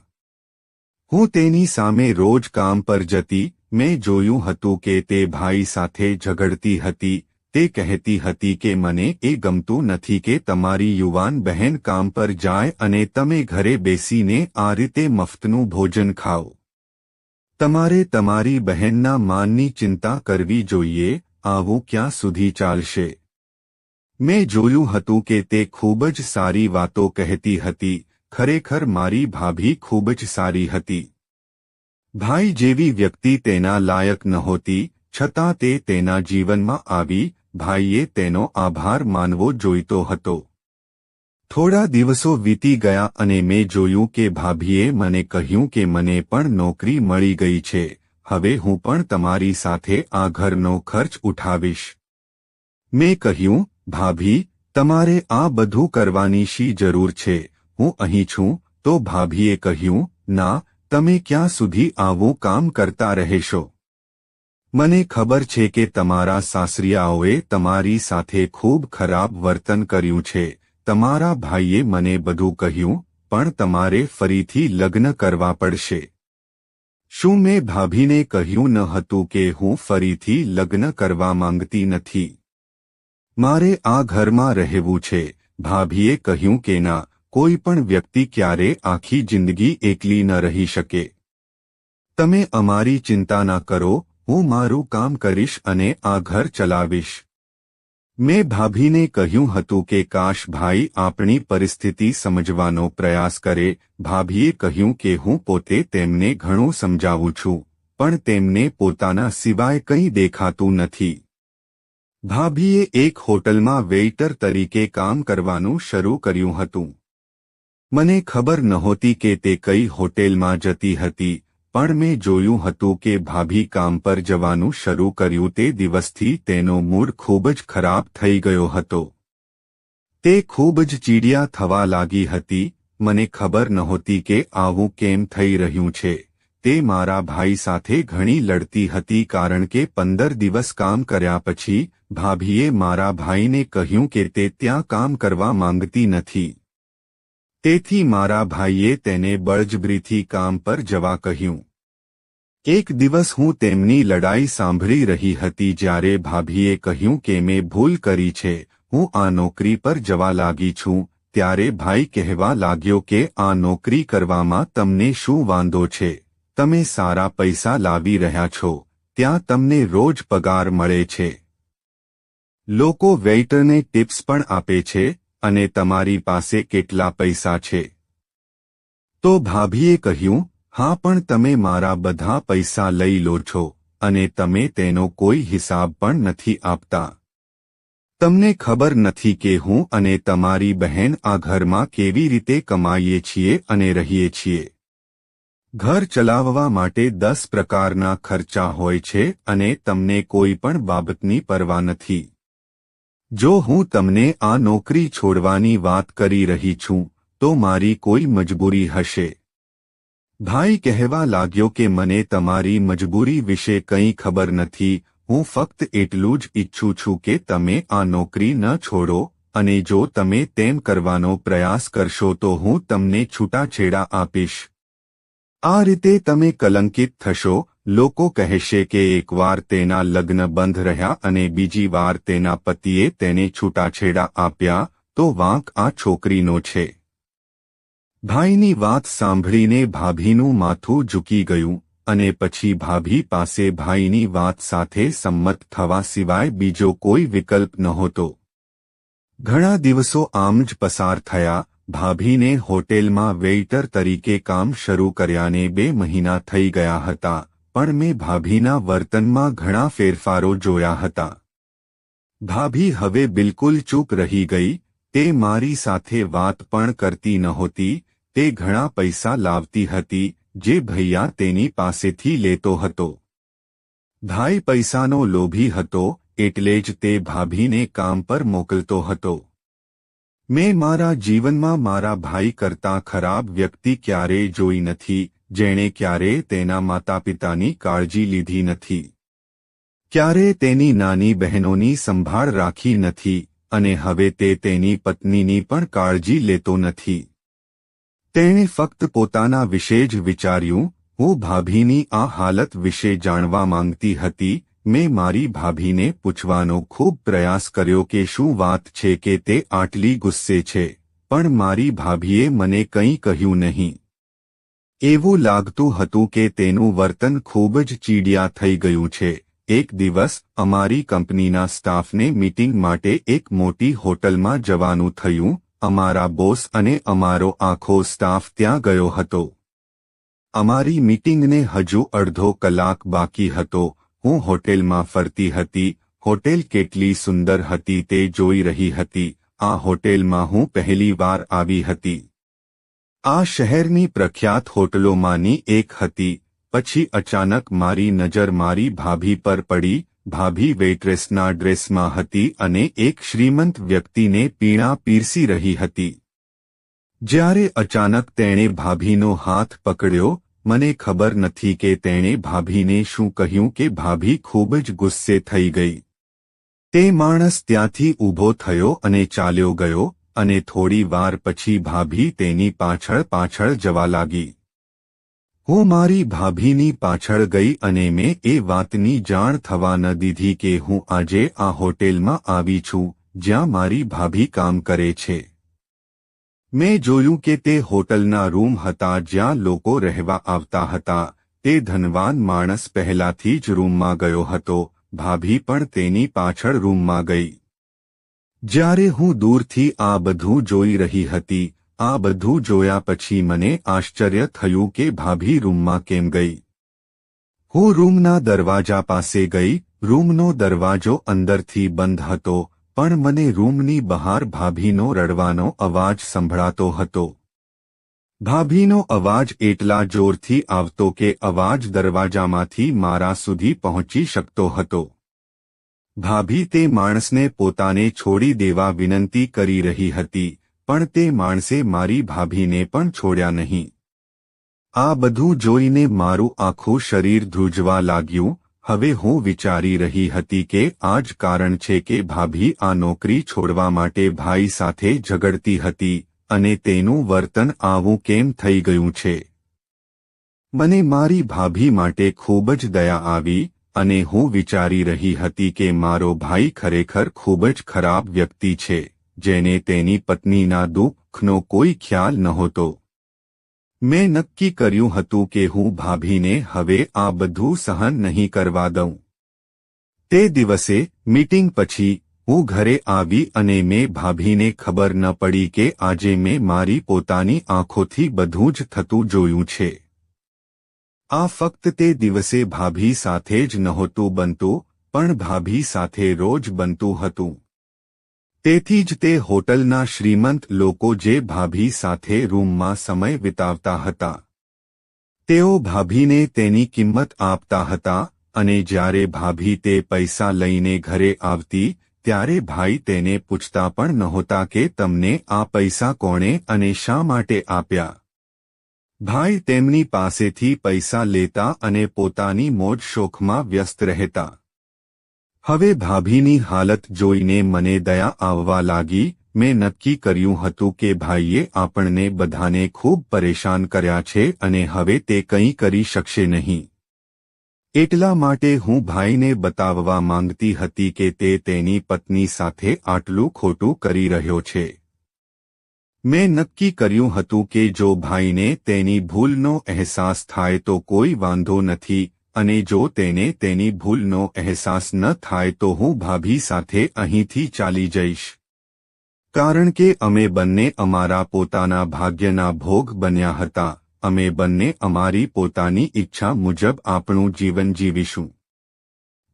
હું તેની સામે રોજ કામ પર જતી. મેં જોયું હતું કે તે ભાઈ સાથે ઝઘડતી હતી. તે કહેતી હતી કે મને એ ગમતું નથી કે તમારી યુવાન બહેન કામ પર જાય અને તમે ઘરે બેસીને આ રીતે મફતનું ભોજન ખાઓ. તમારે તમારી બહેનના માનની ચિંતા કરવી જોઈએ. આવું ક્યાં સુધી ચાલશે? મેં જોયું હતું કે તે ખૂબ જ સારી વાતો કહેતી હતી. ખરેખર મારી ભાભી ખૂબ જ સારી હતી. ભાઈ જેવી વ્યક્તિ તેના લાયક નહોતી, છતાં તે તેના જીવનમાં આવી. ભાઈએ તેનો આભાર માનવો જોઈતો હતો. થોડા દિવસો વીતી ગયા અને મેં જોયું કે ભાભીએ મને કહ્યું કે મને પણ નોકરી મળી ગઈ છે. હવે હું પણ તમારી સાથે આ ઘરનો ખર્ચ ઉઠાવીશ. મેં કહ્યું, ભાભી, તમારે આ બધું કરવાની શી જરૂર છે? હું અહીં છું. તો ભાભીએ કહ્યું, ના, તમે ક્યાં સુધી આવું કામ કરતા રહેશો? મને ખબર છે કે તમારા સાસરિયાઓએ તમારી સાથે ખૂબ ખરાબ વર્તન કર્યું છે. તમારા ભાઈએ મને બધું કહ્યું, પણ તમારે ફરીથી લગ્ન કરવા પડશે. શું મેં ભાભીને કહ્યું ન હતું કે હું ફરીથી લગ્ન કરવા માંગતી નથી? મારે આ ઘરમાં રહેવું છે. ભાભીએ કહ્યું કે ના, કોઈ પણ વ્યક્તિ ક્યારે આખી જિંદગી એકલી ન રહી શકે. તમે અમારી ચિંતા ના કરો. હું મારું કામ કરીશ અને આ ઘર ચલાવીશ. મેં ભાભીને કહ્યું હતું કે કાશ ભાઈ આપણી પરિસ્થિતિ સમજવાનો પ્રયાસ કરે. ભાભીએ કહ્યું કે હું પોતે તેમને ઘણું સમજાવું છું, પણ તેમને પોતાના સિવાય કંઈ દેખાતું નથી. ભાભીએ એક હોટલમાં વેઇટર તરીકે કામ કરવાનું શરૂ કર્યું હતું. મને ખબર નહોતી કે તે કઈ હોટેલમાં જતી હતી, પણ મેં જોયું હતું કે ભાભી કામ પર જવાનું શરૂ કર્યું તે દિવસથી તેનો મૂડ ખૂબ જ ખરાબ થઈ ગયો હતો. તે ખૂબ જ ચીડિયા થવા લાગી હતી. મને ખબર નહોતી કે આવું કેમ થઈ રહ્યું છે. તે મારા ભાઈ સાથે ઘણી લડતી હતી કારણ કે 15 દિવસ કામ કર્યા પછી ભાભીએ મારા ભાઈને કહ્યું કે તે ત્યાં કામ કરવા માંગતી નથી. તેથી મારા ભાઈએ તેને બળજબરીથી કામ પર જવા કહ્યું. એક દિવસ હું તેમની લડાઈ સાંભળી રહી હતી જ્યારે ભાભીએ કહ્યું કે મેં ભૂલ કરી છે, હું આ નોકરી પર જવા લાગી છું. ત્યારે ભાઈ કહેવા લાગ્યો કે આ નોકરી કરવામાં તમને શું વાંધો છે? તમે સારા પૈસા લાવી રહ્યા છો, ત્યાં તમને રોજ પગાર મળે છે. લોકો વેઇટરને ટિપ્સ પણ આપે છે, અને તમારી પાસે કેટલા પૈસા છે? તો ભાભીએ કહ્યું, હા, પણ તમે મારા બધા પૈસા લઈ લો છો અને તમે તેનો કોઈ હિસાબ પણ નથી આપતા. તમને ખબર નથી કે હું અને તમારી બહેન આ ઘરમાં કેવી રીતે કમાઈએ છીએ અને રહીએ છીએ. ઘર ચલાવવા માટે 10 પ્રકારના ખર્ચા હોય છે અને તમને કોઈ પણ બાબતની પરવા નથી. જો હું તમને આ નોકરી છોડવાની વાત કરી રહી છું, તો મારી કોઈ મજબૂરી હશે. ભાઈ કહેવા લાગ્યો કે મને તમારી મજબૂરી વિશે કંઈ ખબર નથી. હું ફક્ત એટલું જ ઈચ્છું છું કે તમે આ નોકરી ન છોડો, અને જો તમે તેમ કરવાનો પ્રયાસ કરશો તો હું તમને છૂટાછેડા આપીશ. આ રીતે તમે કલંકિત થશો. લોકો કહેશે કે એકવાર તેના લગ્ન બંધ રહ્યા અને બીજી વાર તેના પતિએ તેને છૂટાછેડા આપ્યા, તો વાંક આ છોકરીનો છે. ભાઈની વાત સાંભળીને ભાભીનું માથું ઝૂકી ગયું, અને પછી ભાભી પાસે ભાઈની વાત સાથે સંમત થવા સિવાય બીજો કોઈ વિકલ્પ નહોતો. ઘણા દિવસો આમ જ પસાર થયા. ભાભીને હોટેલમાં વેઇટર તરીકે કામ શરૂ કર્યાને 2 મહિના થઈ ગયા હતા, પણ મેં ભાભીના વર્તનમાં ઘણા ફેરફારો જોયા હતા. ભાભી હવે બિલકુલ ચૂપ રહી ગઈ. તે મારી સાથે વાત પણ કરતી નહોતી. તે ઘણા પૈસા લાવતી હતી, જે ભૈયા તેની પાસેથી લેતો હતો. ભાઈ પૈસાનો લોભી હતો, એટલે જ તે ભાભીને કામ પર મોકલતો હતો. મેં મારા જીવનમાં મારા ભાઈ કરતાં ખરાબ વ્યક્તિ ક્યારેય જોઈ નથી, જેણે ક્યારેય તેના માતાપિતાની કાળજી લીધી નથી. ક્યારેય તેની નાની બહેનોની સંભાળ રાખી નથી, અને હવે તે તેની પત્નીની પણ કાળજી લેતો નથી. તેણે ફક્ત પોતાના વિશે જ વિચાર્યું. હું ભાભીની આ હાલત વિશે જાણવા માંગતી હતી. મેં મારી ભાભીને પૂછવાનો ખૂબ પ્રયાસ કર્યો કે શું વાત છે કે તે આટલી ગુસ્સે છે, પણ મારી ભાભીએ મને કંઈ કહ્યું નહીં. એવું લાગતું હતું કે તેનું વર્તન ખૂબ જ ચીડિયા થઈ ગયું છે. એક દિવસ અમારી કંપનીના સ્ટાફને મીટિંગ માટે એક મોટી હોટલમાં જવાનું થયું. અમારા બોસ અને અમારો આખો સ્ટાફ ત્યાં ગયો હતો. અમારી મીટિંગને હજુ અડધો કલાક બાકી હતો. હું હોટેલમાં ફરતી હતી. હોટેલ કેટલી સુંદર હતી તે જોઈ રહી હતી. આ હોટેલમાં હું પહેલી વાર આવી હતી. આ શહેરની પ્રખ્યાત હોટલોમાંની એક હતી. પછી અચાનક મારી નજર મારી ભાભી પર પડી. ભાભી વેઇટ્રેસના ડ્રેસમાં હતી અને એક શ્રીમંત વ્યક્તિને પીણા પીરસી રહી હતી. જ્યારે અચાનક તેણે ભાભીનો હાથ પકડ્યો, મને ખબર નથી કે તેણે ભાભીને શું કહ્યું કે ભાભી ખૂબ જ ગુસ્સે થઈ ગઈ. તે માણસ ત્યાંથી ઊભો થયો અને ચાલ્યો ગયો, અને થોડી વાર પછી ભાભી તેની પાછળ જવા લાગી. હું મારી ભાભીની પાછળ ગઈ અને મેં એ વાતની જાણ થવા ન દીધી કે હું આજે આ હોટેલમાં આવી છું, જ્યાં મારી ભાભી કામ કરે છે. મેં જોયું કે તે હોટલના રૂમ હતા જ્યાં લોકો રહેવા આવતા હતા. તે ધનવાન માણસ પહેલાથી જ રૂમમાં ગયો હતો. ભાભી પણ તેની પાછળ રૂમમાં ગઈ. જ્યારે હું દૂરથી આ બધું જોઈ રહી હતી, આ બધું જોયા પછી મને આશ્ચર્ય થયું કે ભાભી રૂમમાં કેમ ગઈ. હું રૂમના દરવાજા પાસે ગઈ. રૂમનો દરવાજો અંદરથી બંધ હતો, પણ મને રૂમની બહાર ભાભીનો રડવાનો અવાજ સંભળાતો હતો. ભાભીનો અવાજ એટલા જોરથી આવતો કે અવાજ દરવાજામાંથી મારા સુધી પહોંચી શકતો હતો. ભાભી તે માણસને પોતાને છોડી દેવા વિનંતી કરી રહી હતી, પણ તે માણસે મારી ભાભીને પણ છોડ્યા નહીં. આ બધું જોઈને મારું આખું શરીર ધ્રુજવા લાગ્યું. હવે હું વિચારી રહી હતી કે આ જ કારણ છે કે ભાભી આ નોકરી છોડવા માટે ભાઈ સાથે ઝઘડતી હતી અને તેનું વર્તન આવું કેમ થઈ ગયું છે. મને મારી ભાભી માટે ખૂબ જ દયા આવી અને હું વિચારી રહી હતી કે મારો ભાઈ ખરેખર ખૂબ જ ખરાબ વ્યક્તિ છે, જેને તેની પત્નીના દુઃખનો કોઈ ખ્યાલ નહોતો. મેં નક્કી કર્યું હતું કે હું ભાભીને હવે આ બધું સહન નહીં કરવા દઉં. તે દિવસે મીટિંગ પછી હું ઘરે આવી અને મેં ભાભીને ખબર ન પડી કે આજે મેં મારી પોતાની આંખોથી બધું જ થતું જોયું છે. આ ફક્ત તે દિવસે ભાભી સાથે જ નહોતું બનતું, પણ ભાભી સાથે રોજ બનતું હતું. તેથી જ તે હોટલના શ્રીમંત લોકો જે ભાભી સાથે રૂમમાં સમય વિતાવતા હતા, તેઓ ભાભીને તેની કિંમત આપતા હતા અને જ્યારે ભાભી તે પૈસા લઈને ઘરે આવતી ત્યારે ભાઈ તેને પૂછતા પણ નહોતા કે તમને આ પૈસા કોણે અને શા માટે આપ્યા. ભાઈ તેમની પાસેથી પૈસા લેતા અને પોતાની મોજ શોખમાં વ્યસ્ત રહેતા. હવે ભાભીની હાલત જોઈને મને દયા આવવા લાગી. મેં નક્કી કર્યું હતું કે ભાઈએ આપણને બધાને ખૂબ પરેશાન કર્યા છે અને હવે તે કંઈ કરી શકશે નહીં. એટલા માટે હું ભાઈને બતાવવા માંગતી હતી કે તે તેની પત્ની સાથે આટલું ખોટું કરી રહ્યો છે. મેં નક્કી કર્યું હતું કે જો ભાઈને તેની ભૂલનો અહેસાસ થાય તો કોઈ વાંધો નથી, અને જો તેને તેની ભૂલનો અહેસાસ ન થાય તો હું ભાભી સાથે અહીંથી ચાલી જઈશ. કારણ કે અમે બંને અમારા પોતાના ભાગ્યના ભોગ બન્યા હતા. અમે બંને અમારી પોતાની ઈચ્છા મુજબ આપણું જીવન જીવીશું.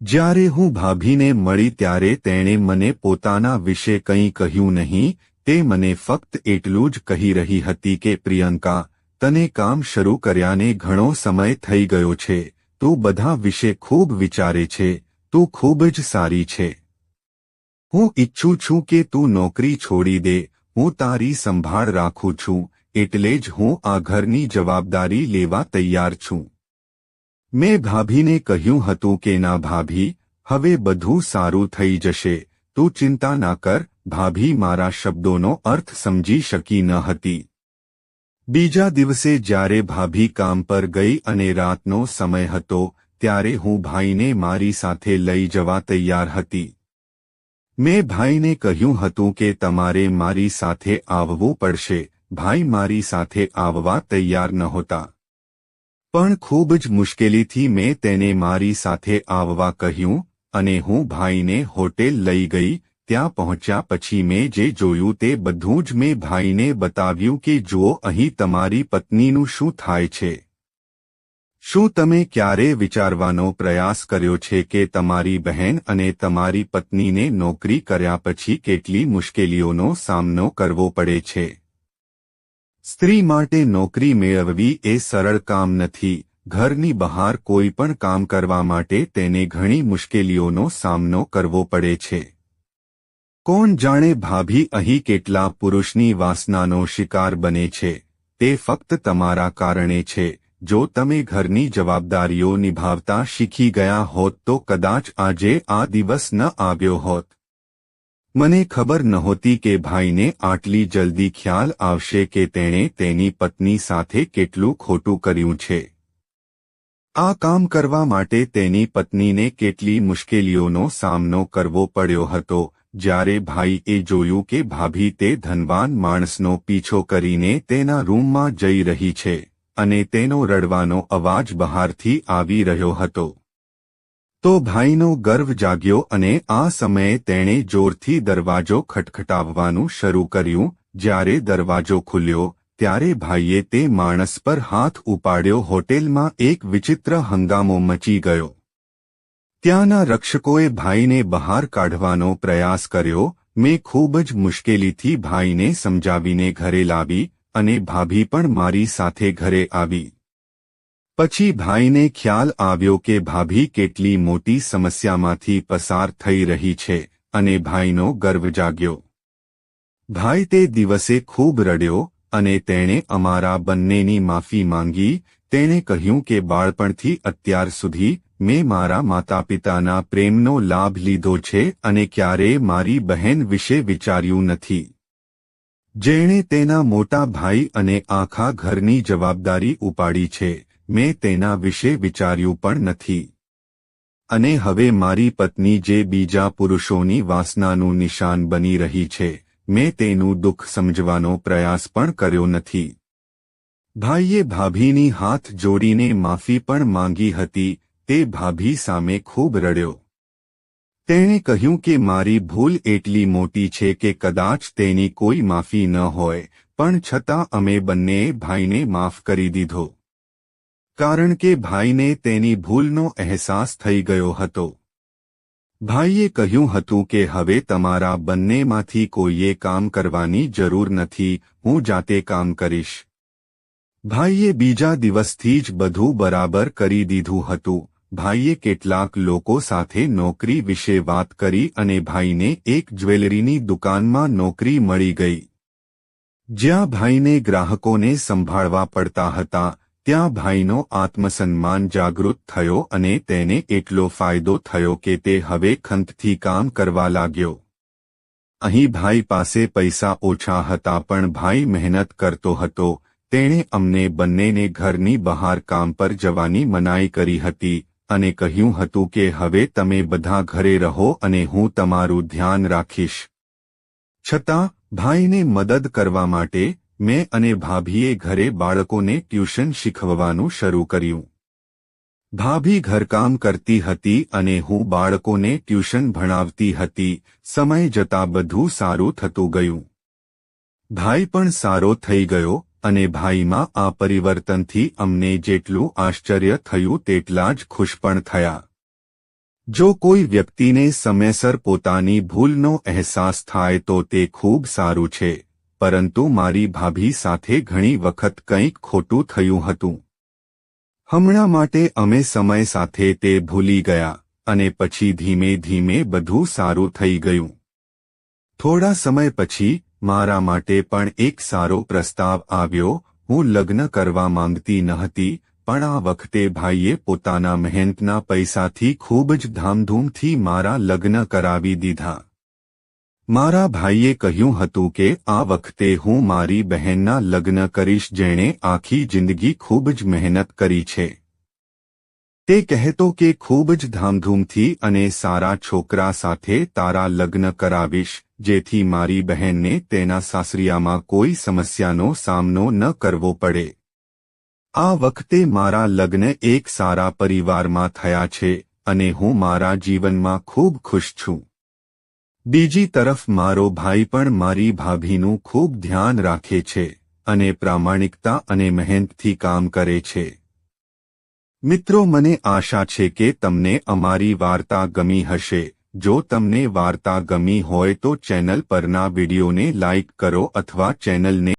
જ્યારે હું ભાભીને મળી ત્યારે તેણે મને પોતાના વિશે કંઈ કહ્યું નહીં. તે મને ફક્ત એટલું જ કહી રહી હતી કે પ્રિયંકા, તને કામ શરૂ કર્યાને ઘણો સમય થઈ ગયો છે. તું બધા વિશે ખૂબ વિચારે છે. તું ખૂબ જ સારી છે. હું ઈચ્છું છું કે તું નોકરી છોડી દે. હું તારી સંભાળ રાખું છું, એટલે જ હું આ ઘરની જવાબદારી લેવા તૈયાર છું. મેં ભાભીને કહ્યું હતું કે ના ભાભી, હવે બધું સારું થઈ જશે. તું ચિંતા ના કર. ભાભી મારા શબ્દોનો અર્થ સમજી શકી ન હતી. બીજા દિવસે જ્યારે ભાભી કામ પર ગઈ અને રાતનો સમય હતો ત્યારે હું ભાઈને મારી સાથે લઈ જવા તૈયાર હતી. મેં ભાઈને કહ્યું હતું કે તમારે મારી સાથે આવવું પડશે. ભાઈ મારી સાથે આવવા તૈયાર નહોતા, પણ ખૂબ જ મુશ્કેલીથી મેં તેને મારી સાથે આવવા કહ્યું અને હું ભાઈને હોટેલ લઈ ગઈ. ત્યાં પહોંચ્યા પછી મેં જે જોયું તે બધું જ મેં ભાઈને બતાવ્યું કે જુઓ અહીં તમારી પત્નીનું શું થાય છે. શું તમે ક્યારે વિચારવાનો પ્રયાસ કર્યો છે કે તમારી બહેન અને તમારી પત્નીને નોકરી કર્યા પછી કેટલી મુશ્કેલીઓનો સામનો કરવો પડે છે? સ્ત્રી માટે નોકરી મેળવવી એ સરળ કામ નથી. ઘરની બહાર કોઈ પણ કામ કરવા માટે તેને ઘણી મુશ્કેલીઓનો સામનો કરવો પડે છે. કોણ જાણે ભાભી અહીં કેટલા પુરુષની વાસનાનો શિકાર બને છે. તે ફક્ત તમારા કારણે છે. જો તમે ઘરની જવાબદારીઓ નિભાવતા શીખી ગયા હોત તો કદાચ આજે આ દિવસ ન આવ્યો હોત. મને ખબર નહોતી કે ભાઈને આટલી જલ્દી ખ્યાલ આવશે કે તેણે તેની પત્ની સાથે કેટલું ખોટું કર્યું છે. આ કામ કરવા માટે તેની પત્નીને કેટલી મુશ્કેલીઓનો સામનો કરવો પડ્યો હતો. જ્યારે ભાઈએ જોયું કે ભાભી તે ધનવાન માણસનો પીછો કરીને તેના રૂમમાં જઈ રહી છે અને તેનો રડવાનો અવાજ બહારથી આવી રહ્યો હતો, તો ભાઈનો ગર્વ જાગ્યો અને આ સમયે તેણે જોરથી દરવાજો ખટખટાવવાનું શરૂ કર્યું. જ્યારે દરવાજો ખુલ્યો ત્યારે ભાઈએ તે માણસ પર હાથ ઉપાડ્યો. હોટેલમાં એક વિચિત્ર હંગામો મચી ગયો. ત્યાંના રક્ષકોએ ભાઈને બહાર કાઢવાનો પ્રયાસ કર્યો. મેં ખૂબ જ મુશ્કેલીથી ભાઈને સમજાવીને ઘરે લાવી અને ભાભી પણ મારી સાથે ઘરે આવી. પછી ભાઈને ખ્યાલ આવ્યો કે ભાભી કેટલી મોટી સમસ્યામાંથી પસાર થઈ રહી છે અને ભાઈનો ગર્વ જાગ્યો. ભાઈ તે દિવસે ખૂબ રડ્યો અને તેણે અમારા બંનેની માફી માંગી. તેણે કહ્યું કે બાળપણથી અત્યાર સુધી મેં મારા માતાપિતાના પ્રેમનો લાભ લીધો છે અને ક્યારેય મારી બહેન વિશે વિચાર્યું નથી. જેણે તેના મોટા ભાઈ અને આખા ઘરની જવાબદારી ઉપાડી છે, મેં તેના વિશે વિચાર્યું પણ નથી. અને હવે મારી પત્ની જે બીજા પુરુષોની વાસનાનું નિશાન બની રહી છે, મેં તેનું દુઃખ સમજવાનો પ્રયાસ પણ કર્યો નથી. ભાઈએ ભાભીની હાથ જોડીને માફી પણ માંગી હતી. તે ભાભી સામે ખૂબ રડ્યો. તેણે કહ્યું કે મારી ભૂલ એટલી મોટી છે કે કદાચ તેની કોઈ માફી ન હોય, પણ છતાં અમે બંનેએ ભાઈને માફ કરી દીધો. કારણ કે ભાઈને તેની ભૂલનો અહેસાસ થઈ ગયો હતો. ભાઈએ કહ્યું હતું કે હવે તમારા બંનેમાંથી કોઈએ કામ કરવાની જરૂર નથી, હું જાતે કામ કરીશ. ભાઈએ બીજા દિવસથી જ બધું બરાબર કરી દીધું હતું. ભાઈએ કેટલાક લોકો સાથે નોકરી વિશે વાત કરી અને ભાઈને એક જ્વેલરીની દુકાનમાં નોકરી મળી ગઈ. જ્યાં ભાઈને ગ્રાહકોને સંભાળવા પડતા હતા, ત્યાં ભાઈનો આત્મસન્માન જાગૃત થયો અને તેને એટલો ફાયદો થયો કે તે હવે ખંતથી કામ કરવા લાગ્યો. અહીં ભાઈ પાસે પૈસા ઓછા હતા પણ ભાઈ મહેનત કરતો હતો. તેણે અમને બંનેને ઘરની બહાર કામ પર જવાની મનાઈ કરી હતી અને કહ્યું હતું કે હવે તમે બધા ઘરે રહો અને હું તમારું ધ્યાન રાખીશ. છતાં ભાઈને મદદ કરવા માટે મેં અને ભાભીએ ઘરે બાળકોને ટ્યુશન શીખવવાનું શરૂ કર્યું. ભાભી ઘરકામ કરતી હતી અને હું બાળકોને ટ્યુશન ભણાવતી હતી. સમય જતાં બધું સારું થતું ગયું. ભાઈ પણ સારો થઈ ગયો અને ભાઈમાં આ પરિવર્તનથી અમને જેટલું આશ્ચર્ય થયું તેટલા જ ખુશ પણ થયા. જો કોઈ વ્યક્તિને સમયસર પોતાની ભૂલનો અહેસાસ થાય તો તે ખૂબ સારું છે, પરંતુ મારી ભાભી સાથે ઘણી વખત કંઈક ખોટું થયું હતું. હમણાં માટે અમે સમય સાથે તે ભૂલી ગયા અને પછી ધીમે ધીમે બધું સારું થઈ ગયું. થોડા સમય પછી મારા માટે પણ એક સારો પ્રસ્તાવ આવ્યો. હું લગ્ન કરવા માંગતી ન હતી, પણ આ વખતે ભાઈએ પોતાના મહેનતના પૈસાથી ખૂબ જ ધામધૂમથી મારા લગ્ન કરાવી દીધા. મારા ભાઈએ કહ્યું હતું કે આ વખતે હું મારી બહેનના લગ્ન કરીશ જેણે આખી જિંદગી ખૂબ જ મહેનત કરી છે. તે કહેતો કે ખૂબ જ ધામધૂમથી અને સારા છોકરા સાથે તારા લગ્ન કરાવીશ, જેથી મારી બહેનને તેના સાસરિયામાં કોઈ સમસ્યાનો સામનો ન કરવો પડે. આ વખતે મારા લગ્ન એક સારા પરિવારમાં થયા છે અને હું મારા જીવનમાં ખૂબ ખુશ છું. બીજી તરફ મારો ભાઈ પણ મારી ભાભીનું ખૂબ ધ્યાન રાખે છે અને પ્રામાણિકતા અને મહેનતથી કામ કરે છે. મિત્રો, મને આશા છે કે તમને અમારી વાર્તા ગમી હશે. જો તમને વાર્તા ગમી હોય તો ચેનલ પરના વિડીયોને લાઇક કરો અથવા ચેનલને